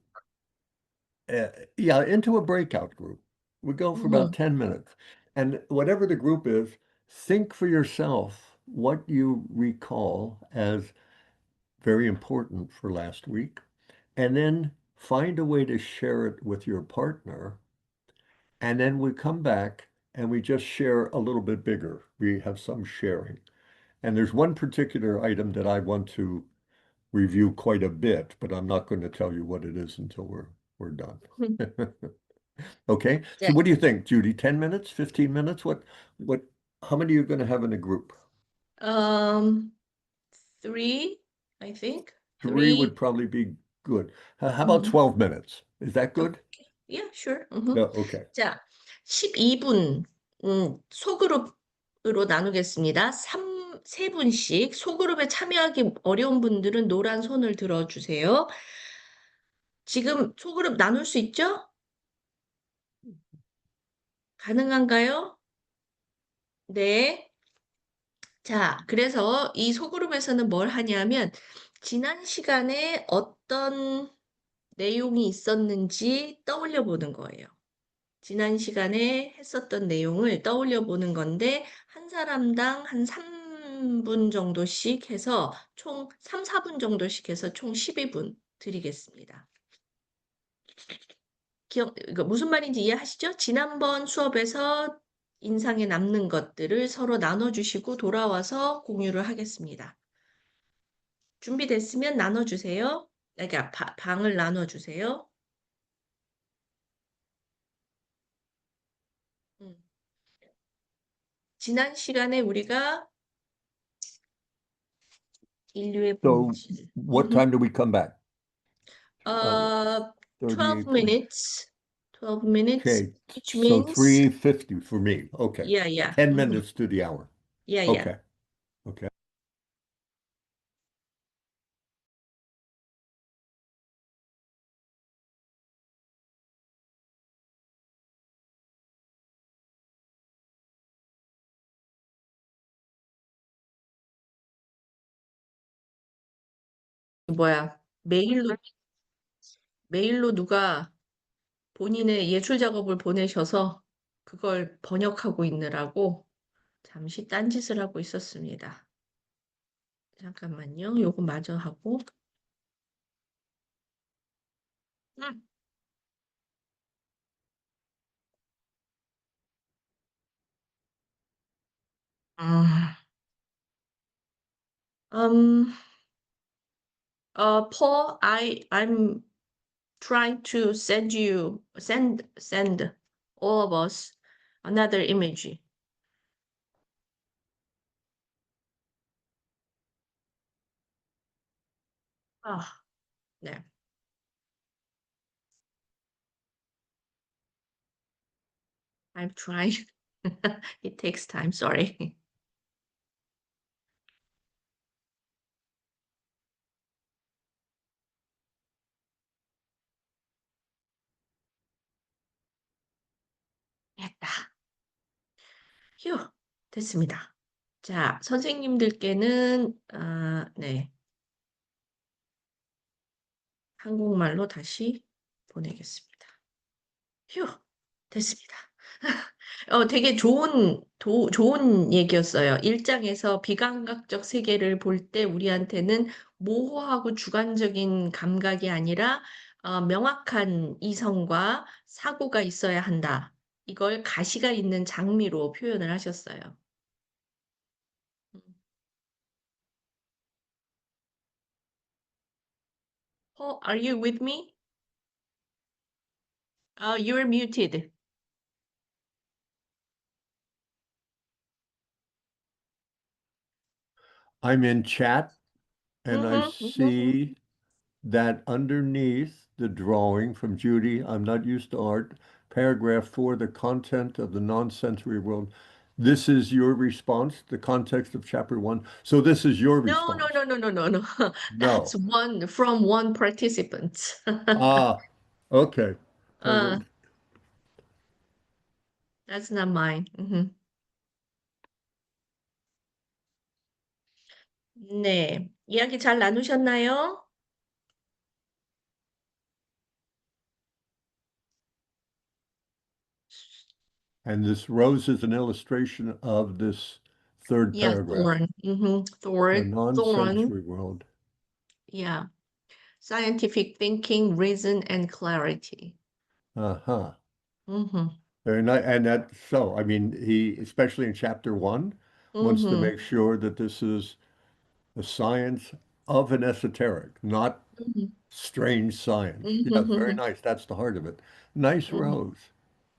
[SPEAKER 2] a into a breakout group. We go for about
[SPEAKER 1] 음,
[SPEAKER 2] 10 minutes. And whatever the group is, think for yourself what you recall as very important for last week, and then find a way to share it with your partner. And then we come back and we just share a little bit bigger. We have some sharing. And there's one particular item that I want to review quite a bit, but I'm not going to tell you what it is until we're done. Okay, so
[SPEAKER 1] 네.
[SPEAKER 2] what do you think, Judy? 10 minutes, 15 minutes? How many are you going to have in a group?
[SPEAKER 1] Um, 3, I think.
[SPEAKER 2] 3
[SPEAKER 1] 3.
[SPEAKER 2] would probably be good. How about
[SPEAKER 1] 음,
[SPEAKER 2] 12 minutes? Is that good?
[SPEAKER 1] yeah, sure.
[SPEAKER 2] No, okay.
[SPEAKER 1] 자, 12분, 소그룹으로 나누겠습니다. 3분씩. 소그룹에 참여하기 어려운 분들은 노란 손을 들어주세요. 지금 소그룹 나눌 수 있죠? 가능한가요? 네. 자, 그래서 이 소그룹에서는 뭘 하냐면, 지난 시간에 어떤 내용이 있었는지 떠올려 보는 거예요. 지난 시간에 했었던 내용을 떠올려 보는 건데, 한 사람당 한 3분 정도씩 해서 총 3, 4분 정도씩 해서 총 12분 드리겠습니다. 이거 무슨 말인지 이해하시죠? 지난번 수업에서 인상에 남는 것들을 서로 나눠주시고 돌아와서 공유를 하겠습니다. 준비됐으면 나눠주세요. 그러니까 방을 나눠주세요. 음. 지난 시간에 우리가 인류의
[SPEAKER 2] So
[SPEAKER 1] 본질.
[SPEAKER 2] what time do we come back?
[SPEAKER 1] Uh, 12
[SPEAKER 2] 38.
[SPEAKER 1] minutes. 12 minutes,
[SPEAKER 2] Okay,
[SPEAKER 1] which
[SPEAKER 2] so
[SPEAKER 1] means
[SPEAKER 2] 3:50 for me. Okay.
[SPEAKER 1] yeah.
[SPEAKER 2] 10 minutes to the hour.
[SPEAKER 1] Yeah.
[SPEAKER 2] Okay. Okay.
[SPEAKER 1] 뭐야? 메일로 누가 본인의 예술 작업을 보내셔서 그걸 번역하고 있느라고 잠시 딴짓을 하고 있었습니다. 잠깐만요. 요거 마저 하고. 음. 아, Paul, I'm trying to send all of us another image. 아, 네. I'm trying. It takes time, sorry. 됐다. 휴, 됐습니다. 자, 선생님들께는, 네. 한국말로 다시 보내겠습니다. 휴, 됐습니다. 되게 좋은 얘기였어요. 1장에서 비감각적 세계를 볼 때 우리한테는 모호하고 주관적인 감각이 아니라 명확한 이성과 사고가 있어야 한다. 이걸 가시가 있는 장미로 표현을 하셨어요. Are you with me? You're muted.
[SPEAKER 2] I'm in chat and I
[SPEAKER 1] Mhm.
[SPEAKER 2] see that underneath the drawing from Judy, I'm not used to art, paragraph 4, the content of the non-sensory world. This is your response, the context of chapter 1. So this is your
[SPEAKER 1] No.
[SPEAKER 2] response.
[SPEAKER 1] That's
[SPEAKER 2] No.
[SPEAKER 1] one from one participant.
[SPEAKER 2] Ah, okay.
[SPEAKER 1] Uh, that's not mine. 네, 이야기 잘 나누셨나요?
[SPEAKER 2] And this rose is an illustration of this third
[SPEAKER 1] Yeah,
[SPEAKER 2] paragraph.
[SPEAKER 1] thorn.
[SPEAKER 2] The
[SPEAKER 1] Thorn.
[SPEAKER 2] non-sensory world.
[SPEAKER 1] Yeah. Scientific thinking, reason, and clarity.
[SPEAKER 2] Uh-huh.
[SPEAKER 1] Mhm.
[SPEAKER 2] Very nice. And that's so, I mean, he, especially in chapter 1, wants to
[SPEAKER 1] Mhm.
[SPEAKER 2] make sure that this is the science of an esoteric, not
[SPEAKER 1] Mhm.
[SPEAKER 2] strange science. Yeah, very
[SPEAKER 1] Mhm.
[SPEAKER 2] nice. That's the heart of it. Nice
[SPEAKER 1] Mhm.
[SPEAKER 2] rose.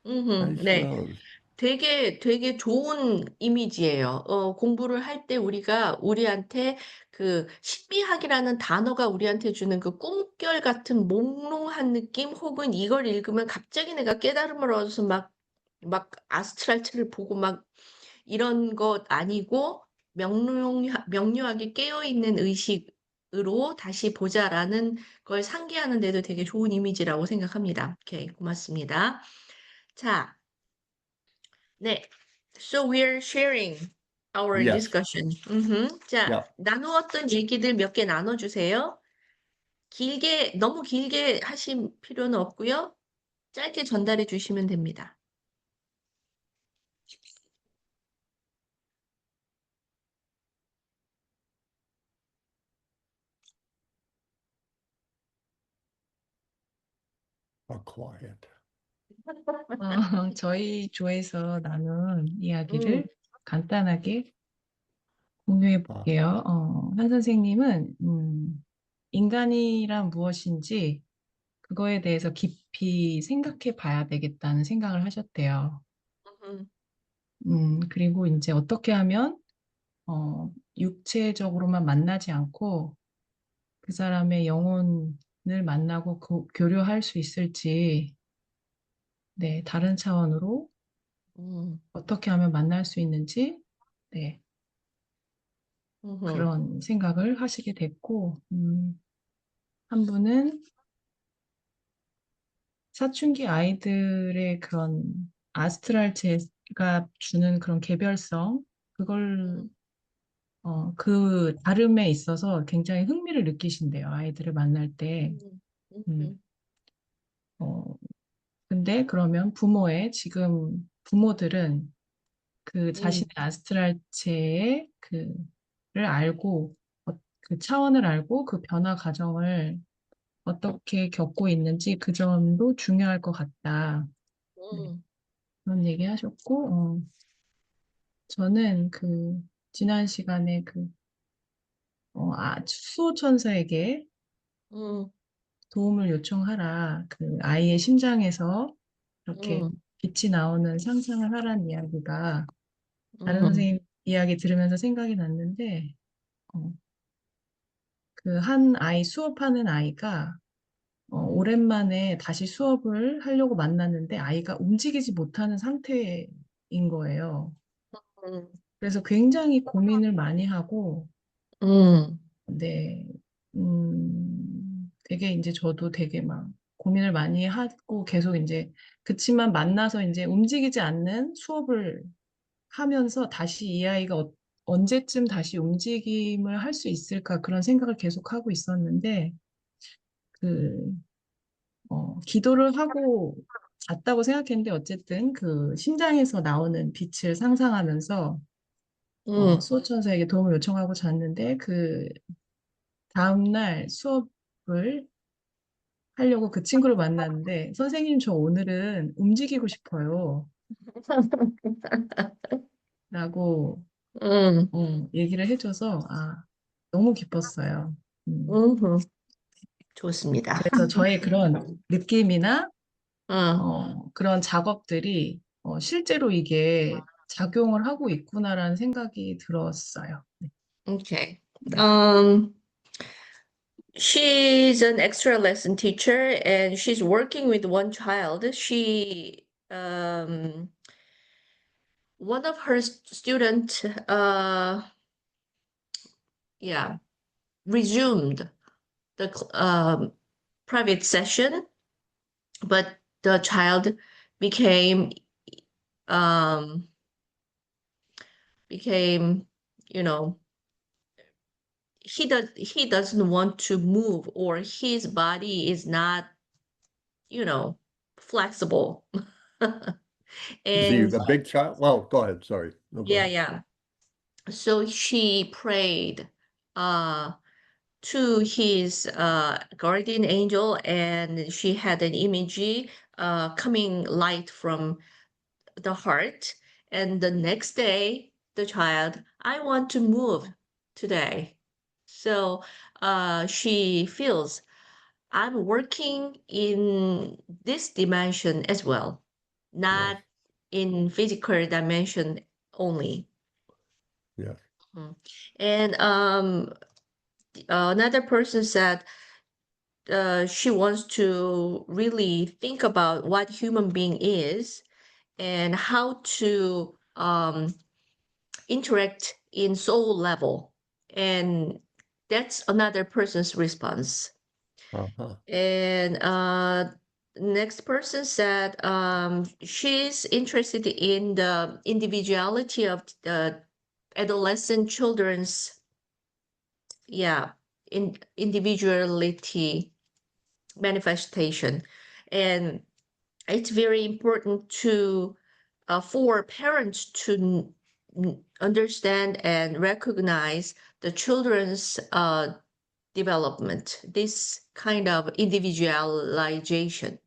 [SPEAKER 2] Nice
[SPEAKER 1] 네.
[SPEAKER 2] rose.
[SPEAKER 1] 되게 좋은 이미지예요. 공부를 할 때 우리한테 그 신비학이라는 단어가 우리한테 주는 그 꿈결 같은 몽롱한 느낌, 혹은 이걸 읽으면 갑자기 내가 깨달음을 얻어서 막 아스트랄트를 보고 막 이런 것 아니고, 명료하게 깨어있는 의식으로 다시 보자라는 걸 상기하는 데도 되게 좋은 이미지라고 생각합니다. 오케이, 고맙습니다. 자, 네. So we're sharing our
[SPEAKER 2] Yes.
[SPEAKER 1] discussion. 자,
[SPEAKER 2] Yeah.
[SPEAKER 1] 나누었던 얘기들 몇 개 나눠주세요. 너무 길게 하실 필요는 없고요. 짧게 전달해 주시면 됩니다.
[SPEAKER 2] Quiet.
[SPEAKER 3] 저희 조에서 나눈 이야기를
[SPEAKER 1] 음.
[SPEAKER 3] 간단하게 공유해 볼게요. 한 선생님은 인간이란 무엇인지 그거에 대해서 깊이 생각해 봐야 되겠다는 생각을 하셨대요. 그리고 이제 어떻게 하면 육체적으로만 만나지 않고 그 사람의 영혼을 만나고 교류할 수 있을지, 네, 다른 차원으로
[SPEAKER 1] 음.
[SPEAKER 3] 어떻게 하면 만날 수 있는지, 네, 그런 생각을 하시게 됐고, 한 분은 사춘기 아이들의 그런 아스트랄체가 주는 그런 개별성, 그걸, 그 다름에 있어서 굉장히 흥미를 느끼신대요. 아이들을 만날 때. 음, 어, 근데 그러면 지금 부모들은 그 자신의 아스트랄체의 그를 알고, 그 차원을 알고 그 변화 과정을 어떻게 겪고 있는지 그 점도 중요할 것 같다. 네, 그런 얘기 하셨고, 저는 지난 시간에 수호천사에게 도움을 요청하라. 그 아이의 심장에서 이렇게 빛이 나오는 상상을 하라는 이야기가 다른 선생님 이야기 들으면서 생각이 났는데, 그 한 아이, 수업하는 아이가 오랜만에 다시 수업을 하려고 만났는데 아이가 움직이지 못하는 상태인 거예요. 그래서 굉장히 고민을 많이 하고, 네, 되게 이제 저도 되게 막 고민을 많이 하고 계속 이제 그치만 만나서 이제 움직이지 않는 수업을 하면서 다시 이 아이가 언제쯤 다시 움직임을 할 수 있을까 그런 생각을 계속 하고 있었는데 그 기도를 하고 잤다고 생각했는데 어쨌든 그 심장에서 나오는 빛을 상상하면서 수호천사에게 도움을 요청하고 잤는데 그 다음날 수업을 하려고 그 친구를 만났는데 선생님 저 오늘은 움직이고 싶어요 라고 얘기를 해줘서 너무 기뻤어요.
[SPEAKER 1] 좋습니다.
[SPEAKER 3] 그래서 저의 그런 느낌이나
[SPEAKER 1] 어,
[SPEAKER 3] 그런 작업들이 실제로 이게 작용을 하고 있구나라는 생각이 들었어요. 네.
[SPEAKER 1] okay.
[SPEAKER 3] 네.
[SPEAKER 1] She's an extra lesson teacher and she's working with one child. One of her student, resumed the private session, but the child became, you know, he doesn't want to move, or his body is not, flexible.
[SPEAKER 2] Is he
[SPEAKER 1] And
[SPEAKER 2] a big child? Well, go ahead. Sorry. No, go ahead.
[SPEAKER 1] yeah. So she prayed to his guardian angel, and she had an image coming light from the heart. And the next day, the child, I want to move today. So she feels I'm working in this dimension as well, not
[SPEAKER 2] Yes.
[SPEAKER 1] in physical dimension only.
[SPEAKER 2] Yes.
[SPEAKER 1] And another person said she wants to really think about what human being is and how to interact in soul level. And that's another person's response.
[SPEAKER 2] Uh-huh.
[SPEAKER 1] And next person said she's interested in the individuality of the adolescent children's, individuality manifestation. And it's very important to for parents to understand and recognize the children's development, this kind of individualization.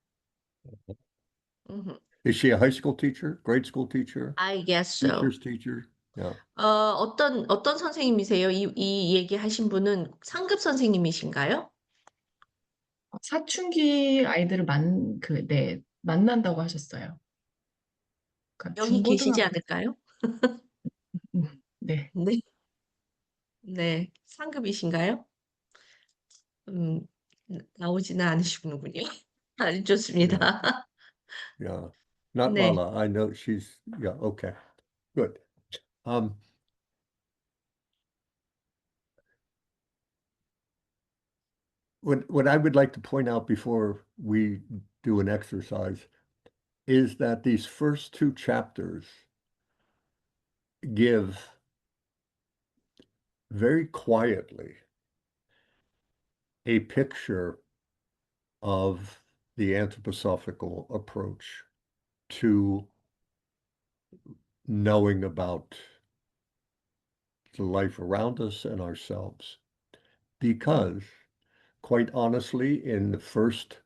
[SPEAKER 1] Mhm.
[SPEAKER 2] Is she a high school teacher, grade school teacher,
[SPEAKER 1] I guess so.
[SPEAKER 2] teacher's teacher? Yeah.
[SPEAKER 1] 어떤 선생님이세요? 이 얘기하신 분은 상급 선생님이신가요?
[SPEAKER 3] 사춘기 아이들을 만난다고 하셨어요. 그러니까
[SPEAKER 1] 여기 계시지
[SPEAKER 3] 중고등학교,
[SPEAKER 1] 않을까요?
[SPEAKER 3] 네.
[SPEAKER 1] 네. 네. 상급이신가요? 나오지는 않으시는군요. 아주 좋습니다.
[SPEAKER 2] Yeah. Not
[SPEAKER 1] 네.
[SPEAKER 2] Lala. I know she's, yeah, okay. Good. What I would like to point out before we do an exercise is that these first two chapters give very quietly a picture of the anthroposophical approach to knowing about the life around us and ourselves. Because, quite honestly, in the first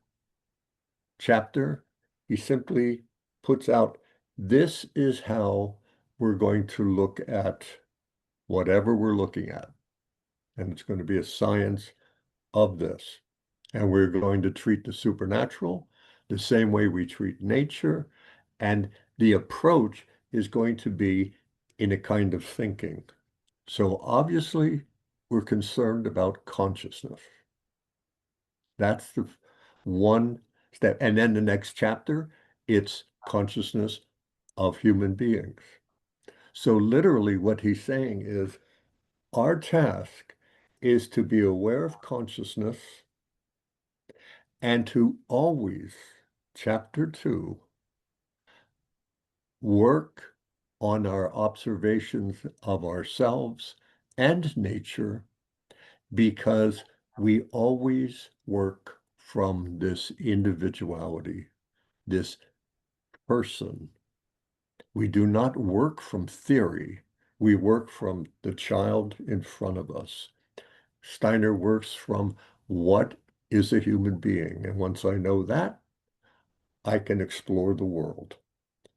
[SPEAKER 2] chapter, he simply puts out, this is how we're going to look at whatever we're looking at. And it's going to be a science of this. And we're going to treat the supernatural the same way we treat nature. And the approach is going to be in a kind of thinking. So obviously, we're concerned about consciousness. That's the one step. And then the next chapter, it's consciousness of human beings. So literally what he's saying is our task is to be aware of consciousness and to always, chapter 2, work on our observations of ourselves and nature, because we always work from this individuality, this person. We do not work from theory. We work from the child in front of us. Steiner works from what is a human being. And once I know that, I can explore the world.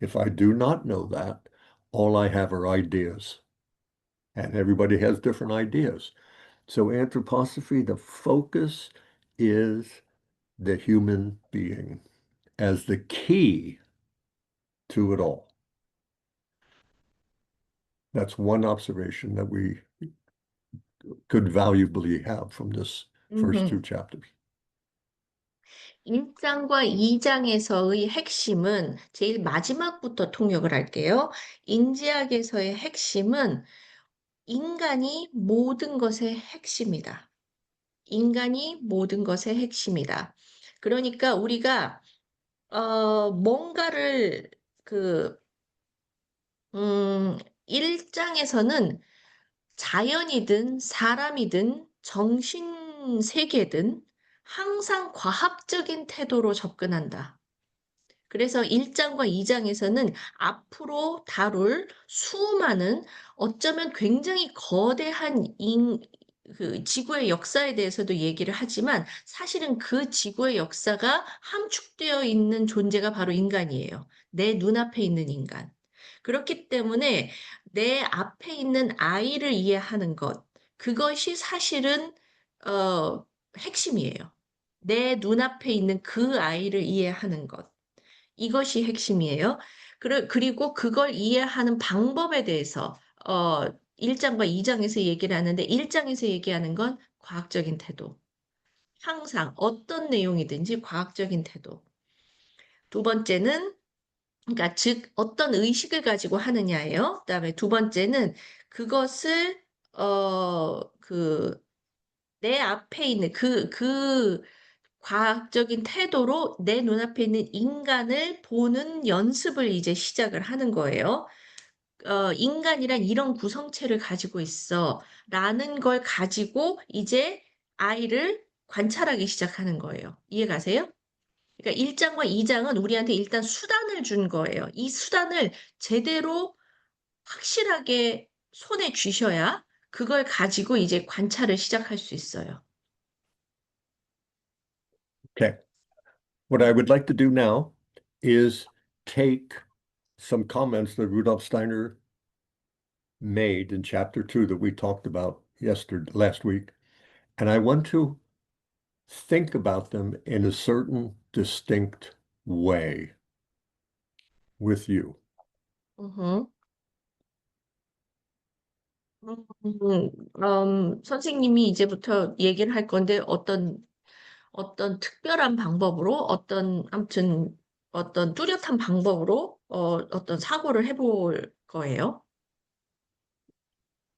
[SPEAKER 2] If I do not know that, all I have are ideas. And everybody has different ideas. So anthroposophy, the focus is the human being as the key to it all. That's one observation that we could valuably have from this first two chapters.
[SPEAKER 1] 1장과 2장에서의 핵심은 제일 마지막부터 통역을 할게요. 인지학에서의 핵심은 인간이 모든 것의 핵심이다. 인간이 모든 것의 핵심이다. 그러니까 우리가 뭔가를 1장에서는 자연이든 사람이든 정신 세계든 항상 과학적인 태도로 접근한다. 그래서 1장과 2장에서는 앞으로 다룰 수많은 어쩌면 굉장히 거대한 그 지구의 역사에 대해서도 얘기를 하지만 사실은 그 지구의 역사가 함축되어 있는 존재가 바로 인간이에요. 내 눈앞에 있는 인간. 그렇기 때문에 내 앞에 있는 아이를 이해하는 것, 그것이 사실은 핵심이에요. 내 눈앞에 있는 그 아이를 이해하는 것. 이것이 핵심이에요. 그리고 그걸 이해하는 방법에 대해서 1장과 2장에서 얘기를 하는데 1장에서 얘기하는 건 과학적인 태도. 항상 어떤 내용이든지 과학적인 태도. 두 번째는 그러니까 즉 어떤 의식을 가지고 하느냐예요. 그다음에 두 번째는 그것을 내 앞에 있는 그 과학적인 태도로 내 눈앞에 있는 인간을 보는 연습을 이제 시작을 하는 거예요. 인간이란 이런 구성체를 가지고 있어. 라는 걸 가지고 이제 아이를 관찰하기 시작하는 거예요. 이해가세요? 그러니까 1장과 2장은 우리한테 일단 수단을 준 거예요. 이 수단을 제대로 확실하게 손에 쥐셔야 그걸 가지고 이제 관찰을 시작할 수 있어요.
[SPEAKER 2] Okay. What I would like to do now is take some comments that Rudolf Steiner made in chapter 2 that we talked about last week, and I want to think about them in a certain distinct way with you.
[SPEAKER 1] 음흠. 선생님이 이제부터 얘기를 할 건데 어떤 특별한 방법으로 아무튼 어떤 뚜렷한 방법으로 어떤 사고를 해볼 거예요.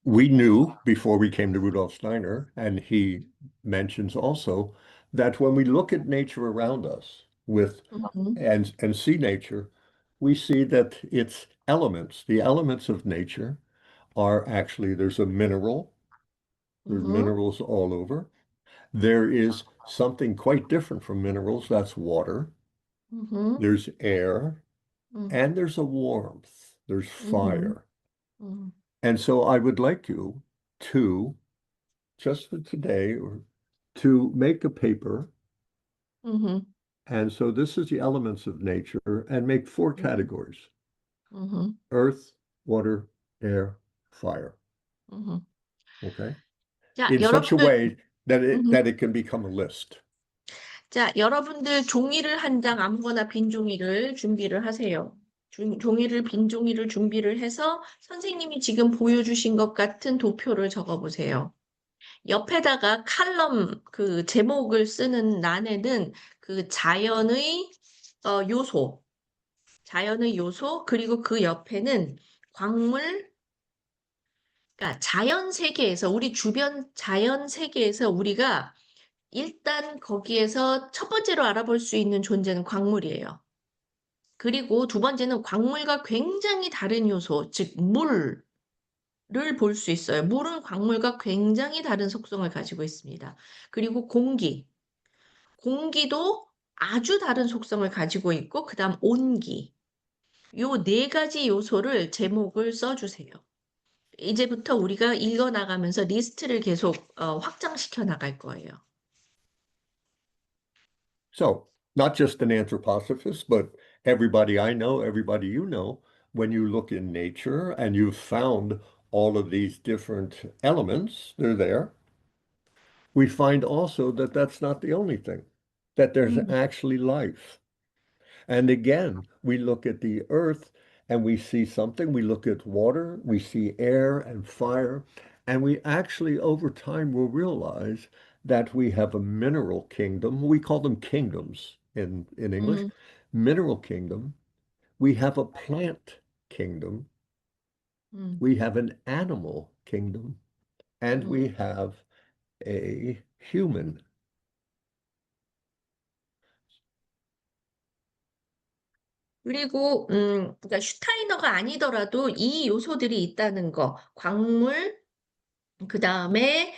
[SPEAKER 2] We knew before we came to Rudolf Steiner, and he mentions also that when we look at nature around us
[SPEAKER 1] 음흠.
[SPEAKER 2] and see nature, we see that its elements, the elements of nature, are actually there's there's
[SPEAKER 1] 음흠.
[SPEAKER 2] minerals all over. There is something quite different from minerals, that's water.
[SPEAKER 1] 음흠.
[SPEAKER 2] There's air,
[SPEAKER 1] 음.
[SPEAKER 2] and there's a warmth, there's fire.
[SPEAKER 1] 음.
[SPEAKER 2] And so I would like you to, just for today, or to make a paper.
[SPEAKER 1] 음흠.
[SPEAKER 2] And so this is the elements of nature, and make 4 categories:
[SPEAKER 1] 음흠.
[SPEAKER 2] earth, water, air, fire.
[SPEAKER 1] 음흠.
[SPEAKER 2] Okay?
[SPEAKER 1] 자,
[SPEAKER 2] In such a
[SPEAKER 1] 여러분들
[SPEAKER 2] way that
[SPEAKER 1] 음흠.
[SPEAKER 2] that it can become a list.
[SPEAKER 1] 자, 여러분들 종이를 한 장 아무거나 빈 종이를 준비를 하세요. 빈 종이를 준비를 해서 선생님이 지금 보여주신 것 같은 도표를 적어보세요. 옆에다가 칼럼 그 제목을 쓰는 란에는 그 자연의 요소, 그리고 그 옆에는 광물, 그러니까 자연 세계에서, 우리 주변 자연 세계에서 우리가 일단 거기에서 첫 번째로 알아볼 수 있는 존재는 광물이에요. 그리고 두 번째는 광물과 굉장히 다른 요소, 즉 물을 볼 수 있어요. 물은 광물과 굉장히 다른 속성을 가지고 있습니다. 그리고 공기도 아주 다른 속성을 가지고 있고, 그 다음 온기. 요 4가지 요소를 제목을 써주세요. 이제부터 우리가 읽어나가면서 리스트를 계속 확장시켜 나갈 거예요.
[SPEAKER 2] So, not just an anthroposophist, but everybody I know, everybody you know, when you look in nature and you've found all of these different elements, they're there. We find also that that's not the only thing, that there's actually life. And again, we look at the earth and we see something. We look at water, we see air and fire, and we actually, over time, will realize that we have a mineral kingdom. We call them kingdoms in English.
[SPEAKER 1] 음,
[SPEAKER 2] Mineral kingdom. We have a plant kingdom.
[SPEAKER 1] 음,
[SPEAKER 2] We have an animal kingdom. And
[SPEAKER 1] 음.
[SPEAKER 2] we have a human.
[SPEAKER 1] 그리고 그러니까 슈타이너가 아니더라도 이 요소들이 있다는 거, 광물, 그 다음에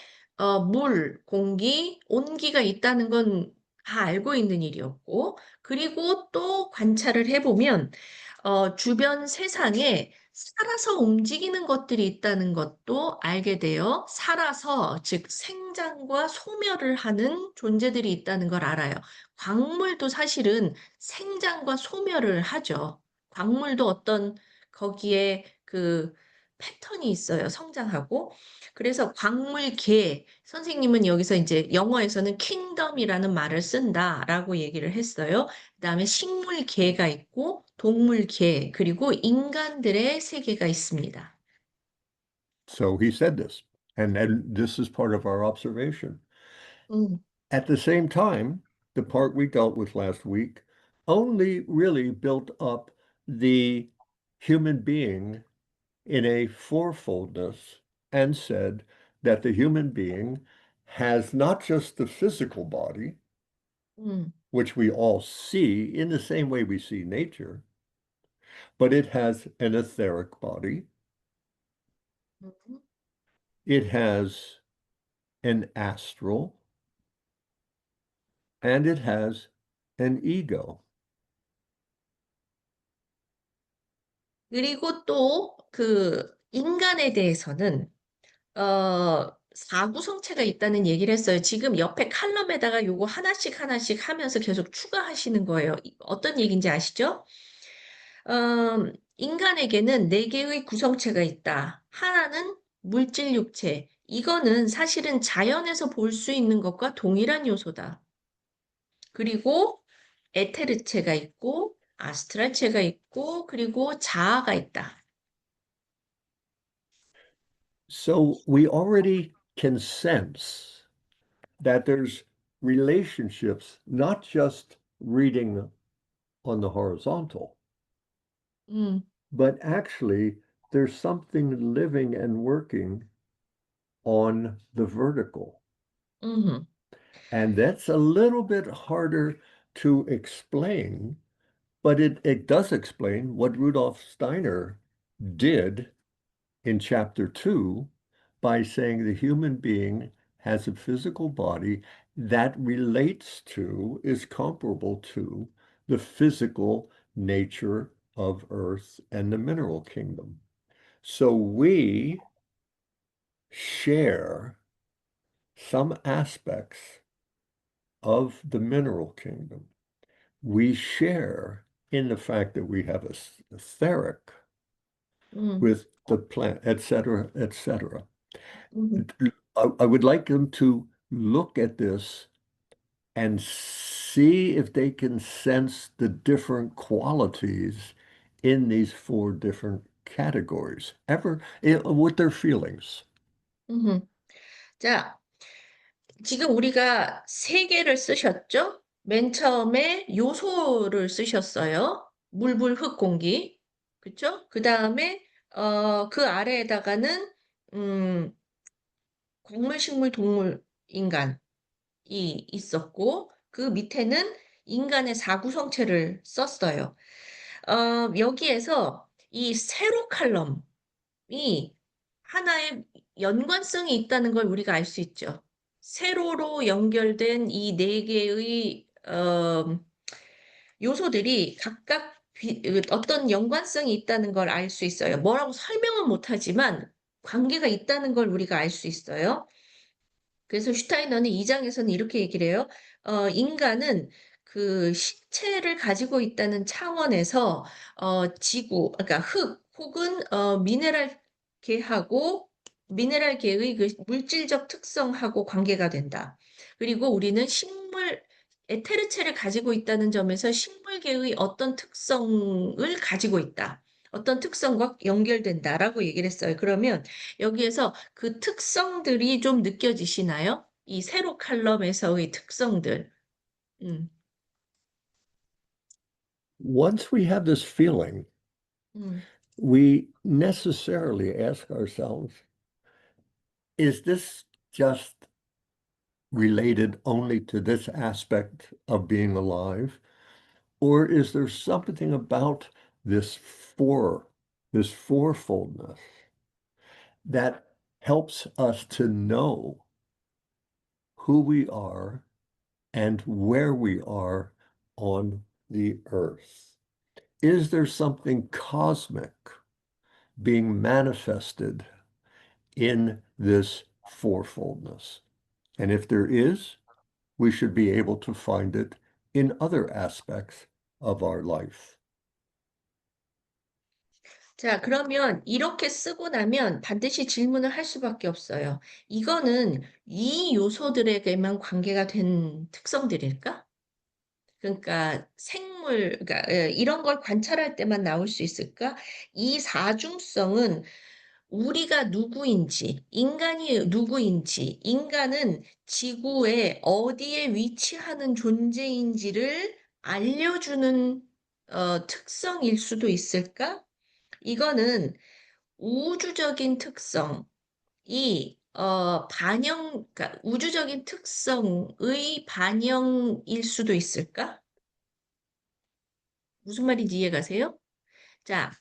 [SPEAKER 1] 물, 공기, 온기가 있다는 건 다 알고 있는 일이었고, 그리고 또 관찰을 해보면 주변 세상에 살아서 움직이는 것들이 있다는 것도 알게 돼요. 살아서, 즉 생장과 소멸을 하는 존재들이 있다는 걸 알아요. 광물도 사실은 생장과 소멸을 하죠. 광물도 어떤 거기에 그 패턴이 있어요. 성장하고. 그래서 광물계, 선생님은 여기서 이제 영어에서는 킹덤이라는 말을 쓴다라고 얘기를 했어요. 그다음에 식물계가 있고 동물계, 그리고 인간들의 세계가 있습니다.
[SPEAKER 2] So he said this, and this is part of our observation.
[SPEAKER 1] 음,
[SPEAKER 2] At the same time, the part we dealt with last week only really built up the human being in a fourfoldness and said that the human being has not just the physical body,
[SPEAKER 1] 음,
[SPEAKER 2] which we all see in the same way we see nature, but it has an etheric body,
[SPEAKER 1] 음.
[SPEAKER 2] It has an astral, and it has an ego.
[SPEAKER 1] 그리고 또 그 인간에 대해서는 사구성체가 있다는 얘기를 했어요. 지금 옆에 칼럼에다가 요거 하나씩 하나씩 하면서 계속 추가하시는 거예요. 어떤 얘기인지 아시죠? 인간에게는 네 개의 구성체가 있다. 하나는 물질 육체. 이거는 사실은 자연에서 볼 수 있는 것과 동일한 요소다. 그리고 에테르체가 있고, 아스트랄체가 있고, 그리고 자아가 있다.
[SPEAKER 2] So we already can sense that there's relationships, not just reading on the horizontal,
[SPEAKER 1] 음,
[SPEAKER 2] but actually there's something living and working on the vertical.
[SPEAKER 1] 음,
[SPEAKER 2] And that's a little bit harder to explain, but it does explain what Rudolf Steiner did in chapter 2 by saying the human being has a physical body that relates to, is comparable to, the physical nature of Earth and the mineral kingdom. So we share some aspects of the mineral kingdom. We share in the fact that we have a etheric
[SPEAKER 1] 음,
[SPEAKER 2] with the plant, etc., etc.
[SPEAKER 1] 음.
[SPEAKER 2] I would like them to look at this and see if they can sense the different qualities in these four different categories, with their feelings.
[SPEAKER 1] 음. 자, 지금 우리가 세 개를 쓰셨죠? 맨 처음에 요소를 쓰셨어요. 물, 불, 흙, 공기. 그쵸? 그 다음에, 그 아래에다가는, 음, 광물, 식물, 동물, 인간이 있었고, 그 밑에는 인간의 사구성체를 썼어요. 여기에서 이 세로 칼럼이 하나의 연관성이 있다는 걸 우리가 알 수 있죠. 세로로 연결된 이 네 개의 요소들이 각각 어떤 연관성이 있다는 걸 알 수 있어요. 뭐라고 설명은 못하지만 관계가 있다는 걸 우리가 알 수 있어요. 그래서 슈타이너는 이 장에서는 이렇게 얘기를 해요. 인간은 그 신체를 가지고 있다는 차원에서 지구, 그러니까 흙 혹은 미네랄계의 그 물질적 특성하고 관계가 된다. 그리고 우리는 에테르체를 가지고 있다는 점에서 식물계의 어떤 특성을 가지고 있다. 어떤 특성과 연결된다라고 얘기를 했어요. 그러면 여기에서 그 특성들이 좀 느껴지시나요? 이 세로 칼럼에서의 특성들. 음,
[SPEAKER 2] Once we have this feeling,
[SPEAKER 1] 음,
[SPEAKER 2] we necessarily ask ourselves, is this just related only to this aspect of being alive? Or is there something about this this fourfoldness that helps us to know who we are and where we are on the earth? Is there something cosmic being manifested in this fourfoldness? And if there is, we should be able to find it in other aspects of our life.
[SPEAKER 1] 자, 그러면 이렇게 쓰고 나면 반드시 질문을 할 수밖에 없어요. 이거는 이 요소들에게만 관계가 된 특성들일까? 그러니까 그러니까 이런 걸 관찰할 때만 나올 수 있을까? 이 사중성은 우리가 누구인지, 인간이 누구인지, 인간은 지구에 어디에 위치하는 존재인지를 알려주는 특성일 수도 있을까? 이거는 우주적인 특성이 그러니까 우주적인 특성의 반영일 수도 있을까? 무슨 말인지 이해 가세요? 자,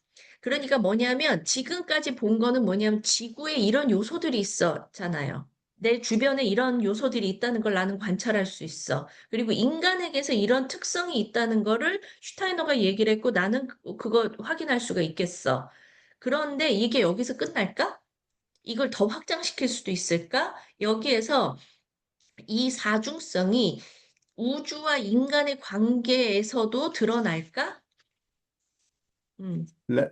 [SPEAKER 1] 그러니까 뭐냐면 지금까지 본 거는 뭐냐면 지구에 이런 요소들이 있었잖아요. 내 주변에 이런 요소들이 있다는 걸 나는 관찰할 수 있어. 그리고 인간에게서 이런 특성이 있다는 거를 슈타이너가 얘기를 했고 나는 그거 확인할 수가 있겠어. 그런데 이게 여기서 끝날까? 이걸 더 확장시킬 수도 있을까? 여기에서 이 사중성이 우주와 인간의 관계에서도 드러날까?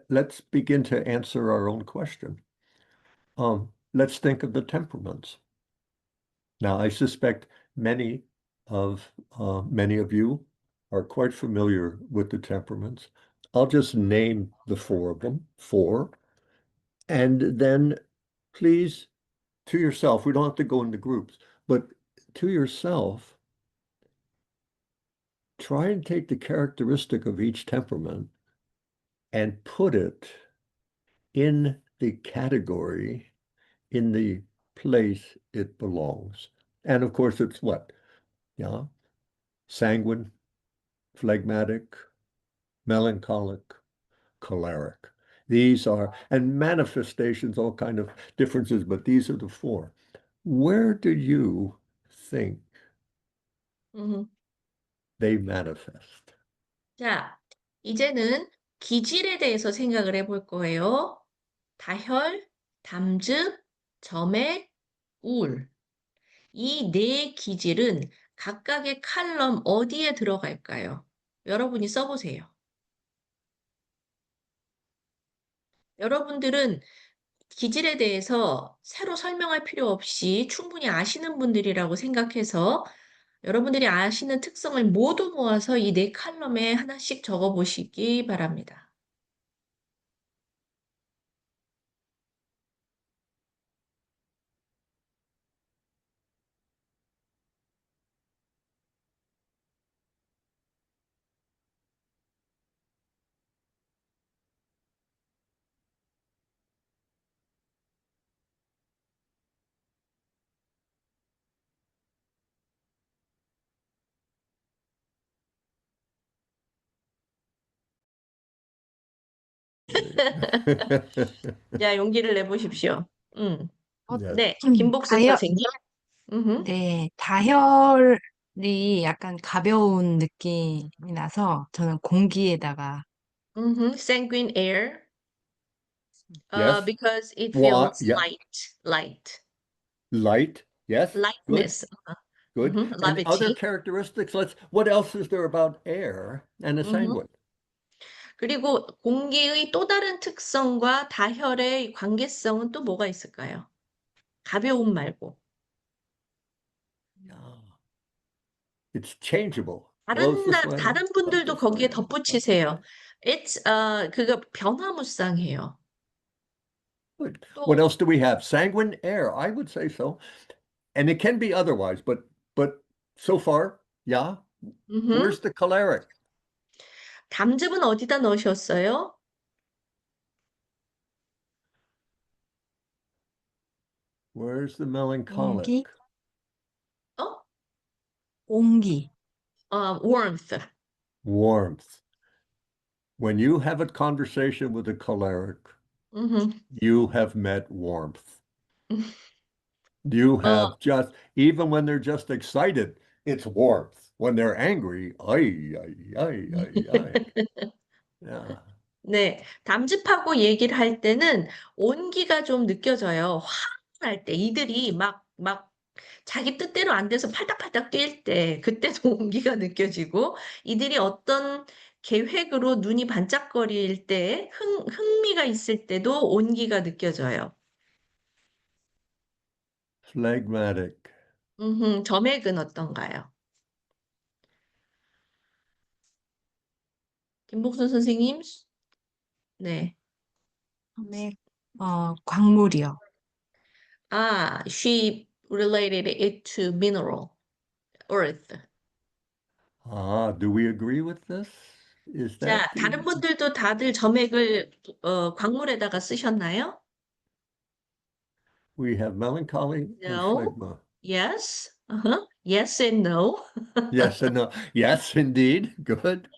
[SPEAKER 2] Let's begin to answer our own question. Let's think of the temperaments. Now, I suspect many of you are quite familiar with the temperaments. I'll just name the four of them, four, and then please, to yourself, we don't have to go into groups, but to yourself, try and take the characteristic of each temperament and put it in the category, in the place it belongs. And of course, it's what? Yeah, sanguine, phlegmatic, melancholic, choleric. These are, and manifestations, all kind of differences, but these are the four. Where do you think
[SPEAKER 1] 음.
[SPEAKER 2] they manifest?
[SPEAKER 1] 자, 이제는 기질에 대해서 생각을 해볼 거예요. 다혈, 담즙, 점액, 우울. 이 네 기질은 각각의 칼럼 어디에 들어갈까요? 여러분이 써보세요. 여러분들은 기질에 대해서 새로 설명할 필요 없이 충분히 아시는 분들이라고 생각해서 여러분들이 아시는 특성을 모두 모아서 이 네 칼럼에 하나씩 적어 보시기 바랍니다. 자, 용기를 내보십시오.
[SPEAKER 2] Yes.
[SPEAKER 1] 네, 김복순
[SPEAKER 6] 다혈,
[SPEAKER 1] 선생님. 음흠.
[SPEAKER 6] 네, 다혈이 약간 가벼운 느낌이 나서 저는 공기에다가
[SPEAKER 1] Sanguine air,
[SPEAKER 2] Yes.
[SPEAKER 1] because it
[SPEAKER 2] Why?
[SPEAKER 1] feels
[SPEAKER 2] Yeah.
[SPEAKER 1] light,
[SPEAKER 2] Light. Yes. Good.
[SPEAKER 1] lightness,
[SPEAKER 2] Good. And other
[SPEAKER 1] levity.
[SPEAKER 2] characteristics, what else is there about air and a sanguine?
[SPEAKER 1] 그리고 공기의 또 다른 특성과 다혈의 관계성은 또 뭐가 있을까요? 가벼움 말고.
[SPEAKER 2] Yeah. It's changeable. Blows this way,
[SPEAKER 1] 다른
[SPEAKER 2] blows
[SPEAKER 1] 분들도
[SPEAKER 2] this
[SPEAKER 1] 거기에
[SPEAKER 2] way, blows this
[SPEAKER 1] 덧붙이세요.
[SPEAKER 2] way.
[SPEAKER 1] 그거 변화무쌍해요.
[SPEAKER 2] Good.
[SPEAKER 1] 또,
[SPEAKER 2] What else do we have? Sanguine air, I would say so. And it can be otherwise, but so far, yeah.
[SPEAKER 1] 음흠.
[SPEAKER 2] Where's the choleric?
[SPEAKER 1] 담즙은 어디다 넣으셨어요?
[SPEAKER 2] Where's the melancholic?
[SPEAKER 6] 공기,
[SPEAKER 1] 어?
[SPEAKER 6] 공기.
[SPEAKER 1] warmth.
[SPEAKER 2] Warmth. When you have a conversation with a choleric,
[SPEAKER 1] 음흠.
[SPEAKER 2] you have met warmth. You have just, even when they're just excited, it's warmth. When they're angry, ay, ay, ay, ay, ay. Yeah.
[SPEAKER 1] 네, 담즙하고 얘기를 할 때는 온기가 좀 느껴져요. 화날 때, 이들이 막 자기 뜻대로 안 돼서 팔딱팔딱 뛸 때, 그때도 온기가 느껴지고, 이들이 어떤 계획으로 눈이 반짝거릴 때, 흥미가 있을 때도 온기가 느껴져요.
[SPEAKER 2] Phlegmatic.
[SPEAKER 1] 점액은 어떤가요? 김복순 선생님? 네.
[SPEAKER 6] 처음에 광물이요.
[SPEAKER 1] She related it to mineral, earth.
[SPEAKER 2] Do we agree with this? Is
[SPEAKER 1] 자,
[SPEAKER 2] that
[SPEAKER 1] 다른
[SPEAKER 2] the,
[SPEAKER 1] 분들도 다들 점액을 광물에다가 쓰셨나요?
[SPEAKER 2] we have melancholy and
[SPEAKER 1] No.
[SPEAKER 2] phlegma.
[SPEAKER 1] Yes. Yes and no.
[SPEAKER 2] Yes and no. Yes, indeed. Good.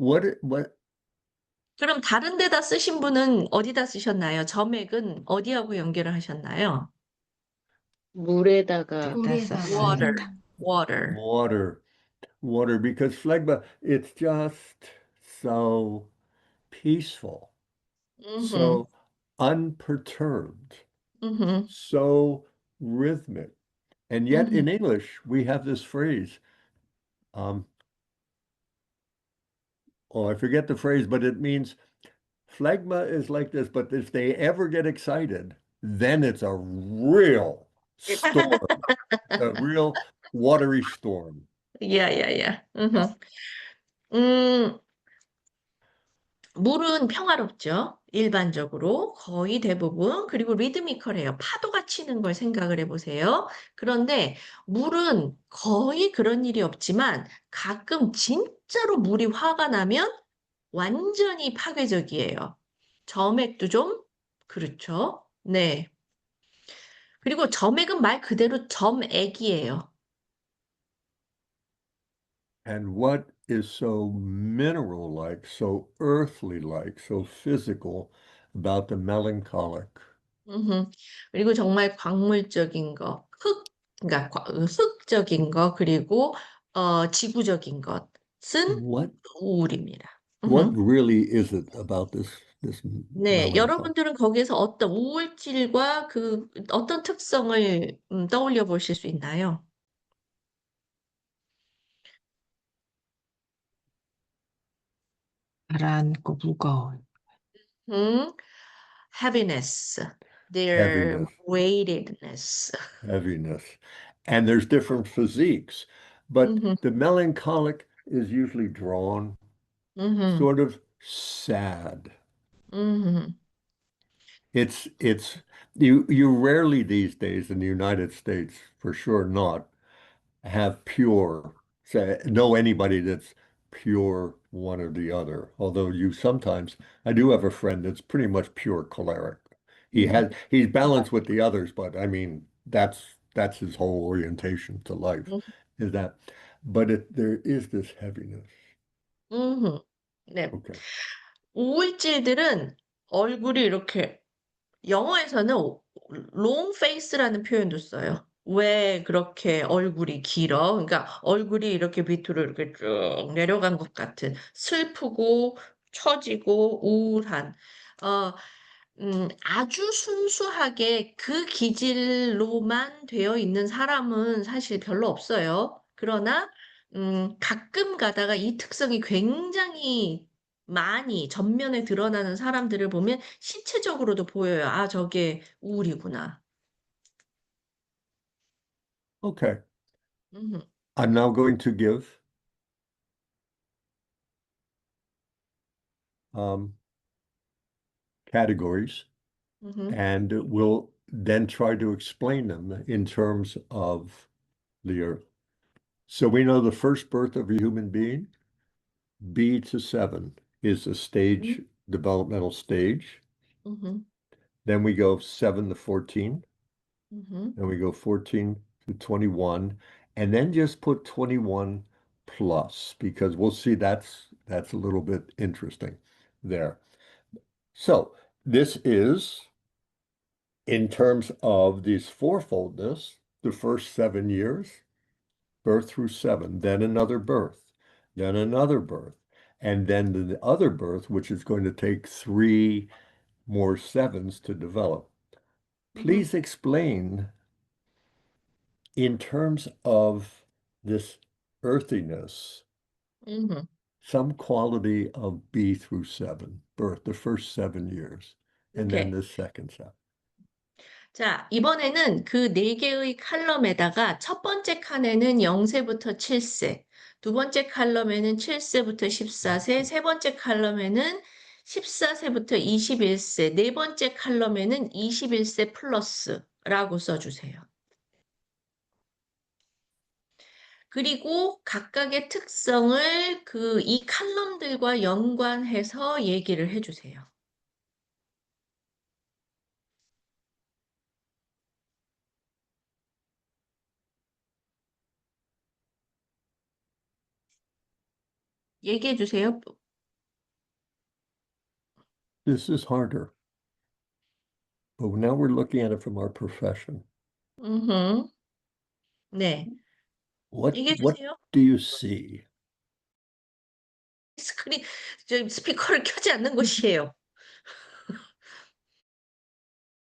[SPEAKER 2] what
[SPEAKER 1] 그럼 다른 데다 쓰신 분은 어디다 쓰셨나요? 점액은 어디하고 연결을 하셨나요?
[SPEAKER 4] 물에다가
[SPEAKER 5] 둘 다
[SPEAKER 6] 물에다가.
[SPEAKER 1] Water,
[SPEAKER 5] 썼습니다.
[SPEAKER 1] water.
[SPEAKER 2] water because phlegma it's just so peaceful,
[SPEAKER 1] 음흠,
[SPEAKER 2] so unperturbed,
[SPEAKER 1] 음흠,
[SPEAKER 2] so rhythmic. And yet in
[SPEAKER 1] 음흠.
[SPEAKER 2] English we have this phrase. Um, oh, I forget the phrase, but it means phlegma is like this, but if they ever get excited, then it's a real storm, a real watery storm.
[SPEAKER 1] 야야야. 음, 물은 평화롭죠. 일반적으로 거의 대부분. 그리고 리드미컬해요. 파도가 치는 걸 생각을 해보세요. 그런데 물은 거의 그런 일이 없지만 가끔 진짜로 물이 화가 나면 완전히 파괴적이에요. 점액도 좀 그렇죠. 네. 그리고 점액은 말 그대로 점액이에요.
[SPEAKER 2] And what is so mineral-like, so earthly-like, so physical about the melancholic?
[SPEAKER 1] 그리고 정말 광물적인 거, 그러니까 흙적인 거, 그리고 지구적인 것은
[SPEAKER 2] What
[SPEAKER 1] 우울입니다.
[SPEAKER 2] what really is it about this
[SPEAKER 1] 네,
[SPEAKER 2] melancholy?
[SPEAKER 1] 여러분들은 거기서 어떤 우울질과 그 어떤 특성을 떠올려 보실 수 있나요?
[SPEAKER 5] 가라앉고 무거운.
[SPEAKER 1] 음, heaviness, their
[SPEAKER 2] Heaviness,
[SPEAKER 1] weightedness.
[SPEAKER 2] heaviness. And there's different physiques, but
[SPEAKER 1] 음흠,
[SPEAKER 2] the melancholic is usually drawn
[SPEAKER 1] 음흠,
[SPEAKER 2] sort of sad.
[SPEAKER 1] 음흠,
[SPEAKER 2] It's you rarely these days in the United States, for sure not, have pure, say, know anybody that's pure one or the other. Although you sometimes, I do have a friend that's pretty much pure choleric. He's balanced with the others, but I mean, that's his whole orientation to life, is that, but there is this heaviness.
[SPEAKER 1] 네.
[SPEAKER 2] Okay.
[SPEAKER 1] 우울질들은 얼굴이 이렇게 영어에서는 long face라는 표현도 써요. 왜 그렇게 얼굴이 길어? 그러니까 얼굴이 이렇게 밑으로 이렇게 쭉 내려간 것 같은 슬프고 처지고 우울한 어, 아주 순수하게 그 기질로만 되어 있는 사람은 사실 별로 없어요. 그러나 가끔 가다가 이 특성이 굉장히 많이 전면에 드러나는 사람들을 보면 신체적으로도 보여요. 아, 저게 우울이구나.
[SPEAKER 2] Okay.
[SPEAKER 1] 음,
[SPEAKER 2] I'm now going to give um, categories,
[SPEAKER 1] 음,
[SPEAKER 2] and we'll then try to explain them in terms of the earth. So we know the first birth of a human being, B to 7, is a stage, developmental stage.
[SPEAKER 1] 음,
[SPEAKER 2] Then we go 7 to 14,
[SPEAKER 1] 음,
[SPEAKER 2] then we go 14 to 21, and then just put 21 plus because we'll see that's a little bit interesting there. So this is in terms of this fourfoldness, the first 7 years, birth through 7, then another birth, then another birth, and then the other birth, which is going to take 3 more 7s to develop.
[SPEAKER 1] 음,
[SPEAKER 2] Please explain in terms of this earthiness,
[SPEAKER 1] 음.
[SPEAKER 2] some quality of B through 7, birth, the first 7 years, and then
[SPEAKER 1] 오케이.
[SPEAKER 2] the second 7.
[SPEAKER 1] 자, 이번에는 그 네 개의 칼럼에다가 첫 번째 칸에는 0세부터 7세, 두 번째 칼럼에는 7세부터 14세, 세 번째 칼럼에는 14세부터 21세, 네 번째 칼럼에는 21세 플러스라고 써주세요. 그리고 각각의 특성을 그 이 칼럼들과 연관해서 얘기를 해주세요. 얘기해 주세요.
[SPEAKER 2] This is harder. But now we're looking at it from our profession.
[SPEAKER 1] 음, 네.
[SPEAKER 2] What
[SPEAKER 1] 얘기해
[SPEAKER 2] what
[SPEAKER 1] 주세요.
[SPEAKER 2] do you see?
[SPEAKER 1] 스크린, 저 스피커를 켜지 않는 곳이에요.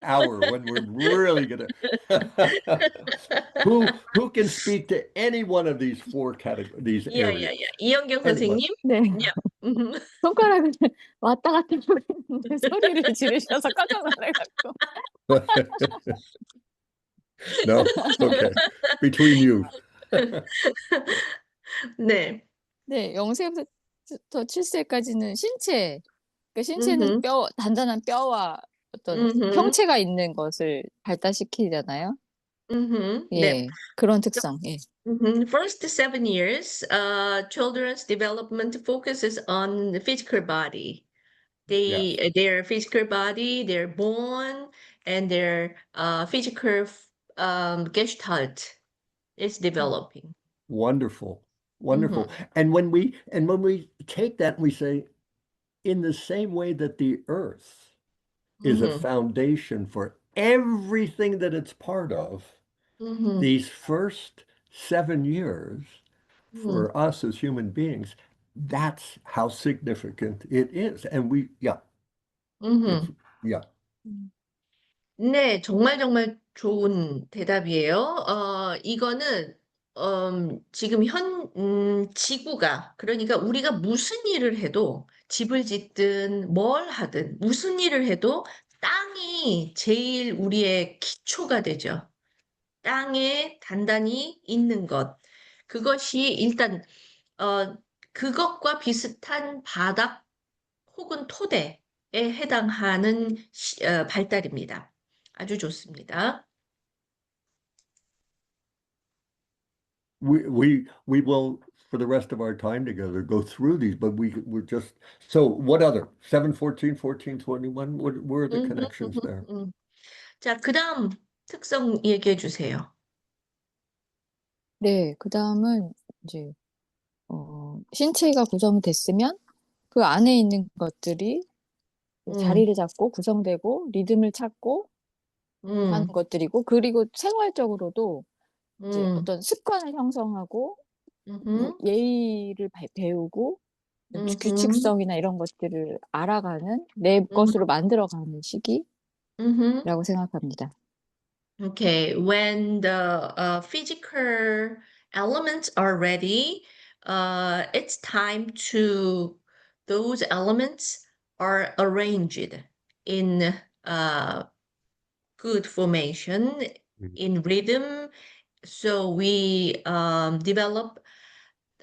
[SPEAKER 2] Hour when we're really gonna who can speak to any one of these four categories, these areas?
[SPEAKER 1] 야야야. 이영경
[SPEAKER 2] Anyone?
[SPEAKER 1] 선생님?
[SPEAKER 5] 네.
[SPEAKER 1] 야. 음,
[SPEAKER 5] 손가락을 왔다 갔다 거리는데 소리를 지르셔서 깜짝 놀래갖고.
[SPEAKER 2] No? Okay. Between you.
[SPEAKER 1] 네.
[SPEAKER 5] 네, 0세부터 7세까지는 신체. 그러니까 신체는
[SPEAKER 1] 음흠.
[SPEAKER 5] 단단한 뼈와 어떤
[SPEAKER 1] 음흠.
[SPEAKER 5] 형체가 있는 것을 발달시키잖아요.
[SPEAKER 1] 네.
[SPEAKER 5] 예, 그런 특성. 예.
[SPEAKER 1] First 7 years, children's development focuses on the physical body.
[SPEAKER 2] Yes.
[SPEAKER 1] Their physical body, their bone, and their physical gestalt is developing.
[SPEAKER 2] Wonderful.
[SPEAKER 1] Mhm.
[SPEAKER 2] Wonderful. And when we take that and we say, in the same way that the earth is a
[SPEAKER 1] Mhm.
[SPEAKER 2] foundation for everything that it's part of,
[SPEAKER 1] Mhm.
[SPEAKER 2] these first 7 years
[SPEAKER 1] Mhm.
[SPEAKER 2] for us as human beings, that's how significant it is. And it's,
[SPEAKER 1] Mhm.
[SPEAKER 2] yeah.
[SPEAKER 1] 네, 정말 정말 좋은 대답이에요. 이거는 지금 지구가 그러니까 우리가 무슨 일을 해도 집을 짓든 뭘 하든 무슨 일을 해도 땅이 제일 우리의 기초가 되죠. 땅에 단단히 있는 것. 그것이 일단 그것과 비슷한 바닥 혹은 토대에 해당하는 발달입니다. 아주 좋습니다.
[SPEAKER 2] We will for the rest of our time together go through these, but we're just so what other 7, 14, 14, 21? Where are the connections there?
[SPEAKER 1] 자, 그 다음 특성 얘기해 주세요.
[SPEAKER 5] 네, 그다음은 이제 신체가 구성됐으면 그 안에 있는 것들이
[SPEAKER 1] 음,
[SPEAKER 5] 자리를 잡고 구성되고 리듬을 찾고 하는
[SPEAKER 1] 음,
[SPEAKER 5] 것들이고, 그리고 생활적으로도 이제
[SPEAKER 1] 음,
[SPEAKER 5] 어떤 습관을 형성하고 뭐
[SPEAKER 1] 음흠,
[SPEAKER 5] 예의를 배우고
[SPEAKER 1] 음흠,
[SPEAKER 5] 규칙성이나 이런 것들을 알아가는 내
[SPEAKER 1] 음,
[SPEAKER 5] 것으로 만들어가는 시기라고
[SPEAKER 1] 음흠.
[SPEAKER 5] 생각합니다.
[SPEAKER 1] Okay, when the physical elements are ready, it's time to those elements are arranged in good formation, in rhythm. So we develop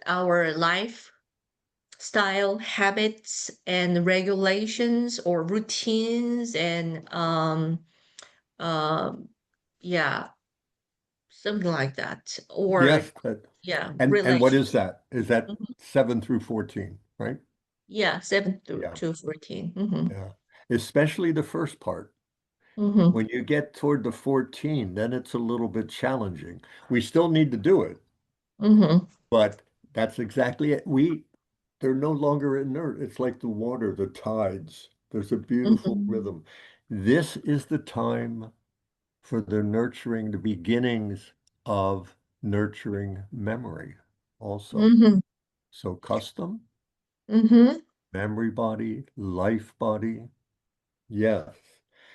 [SPEAKER 1] our lifestyle habits and regulations or routines and yeah, something like that. Or
[SPEAKER 2] Yes,
[SPEAKER 1] yeah,
[SPEAKER 2] and what
[SPEAKER 1] relation.
[SPEAKER 2] is that? Is that
[SPEAKER 1] Mhm.
[SPEAKER 2] 7 through 14, right?
[SPEAKER 1] Yeah, 7 through
[SPEAKER 2] Yeah.
[SPEAKER 1] to 14. Mhm.
[SPEAKER 2] Yeah. Especially the first part.
[SPEAKER 1] Mhm.
[SPEAKER 2] When you get toward the 14, then it's a little bit challenging. We still need to do it,
[SPEAKER 1] Mhm.
[SPEAKER 2] but that's exactly it. They're no longer inert. It's like the water, the tides. There's a beautiful
[SPEAKER 1] Mhm.
[SPEAKER 2] rhythm. This is the time for the nurturing, the beginnings of nurturing memory also.
[SPEAKER 1] Mhm.
[SPEAKER 2] So custom,
[SPEAKER 1] Mhm.
[SPEAKER 2] memory body, life body. Yes.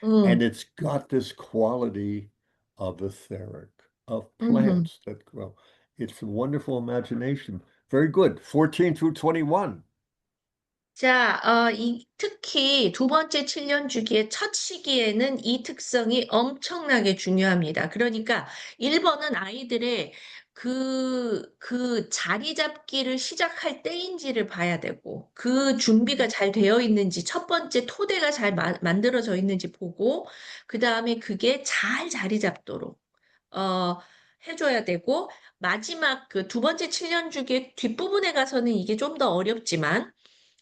[SPEAKER 1] Mm.
[SPEAKER 2] And it's got this quality of etheric, of
[SPEAKER 1] Mhm.
[SPEAKER 2] plants that grow. It's a wonderful imagination. Very good. 14 through 21.
[SPEAKER 1] 자, 특히 두 번째 7년 주기의 첫 시기에는 이 특성이 엄청나게 중요합니다. 그러니까 1번은 아이들의 그 자리 잡기를 시작할 때인지를 봐야 되고, 그 준비가 잘 되어 있는지, 첫 번째 토대가 잘 만들어져 있는지 보고, 그 다음에 그게 잘 자리 잡도록, 어, 해줘야 되고, 마지막 그 두 번째 7년 주기의 뒷부분에 가서는 이게 좀 더 어렵지만,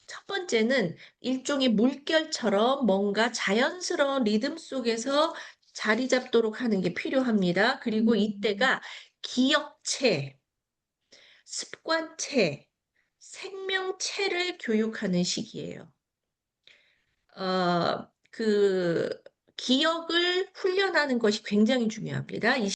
[SPEAKER 1] 첫 번째는 일종의 물결처럼 뭔가 자연스러운 리듬 속에서 자리 잡도록 하는 게 필요합니다. 그리고 이때가 기억체, 습관체, 생명체를 교육하는 시기예요. 그 기억을 훈련하는 것이 굉장히 중요합니다. 이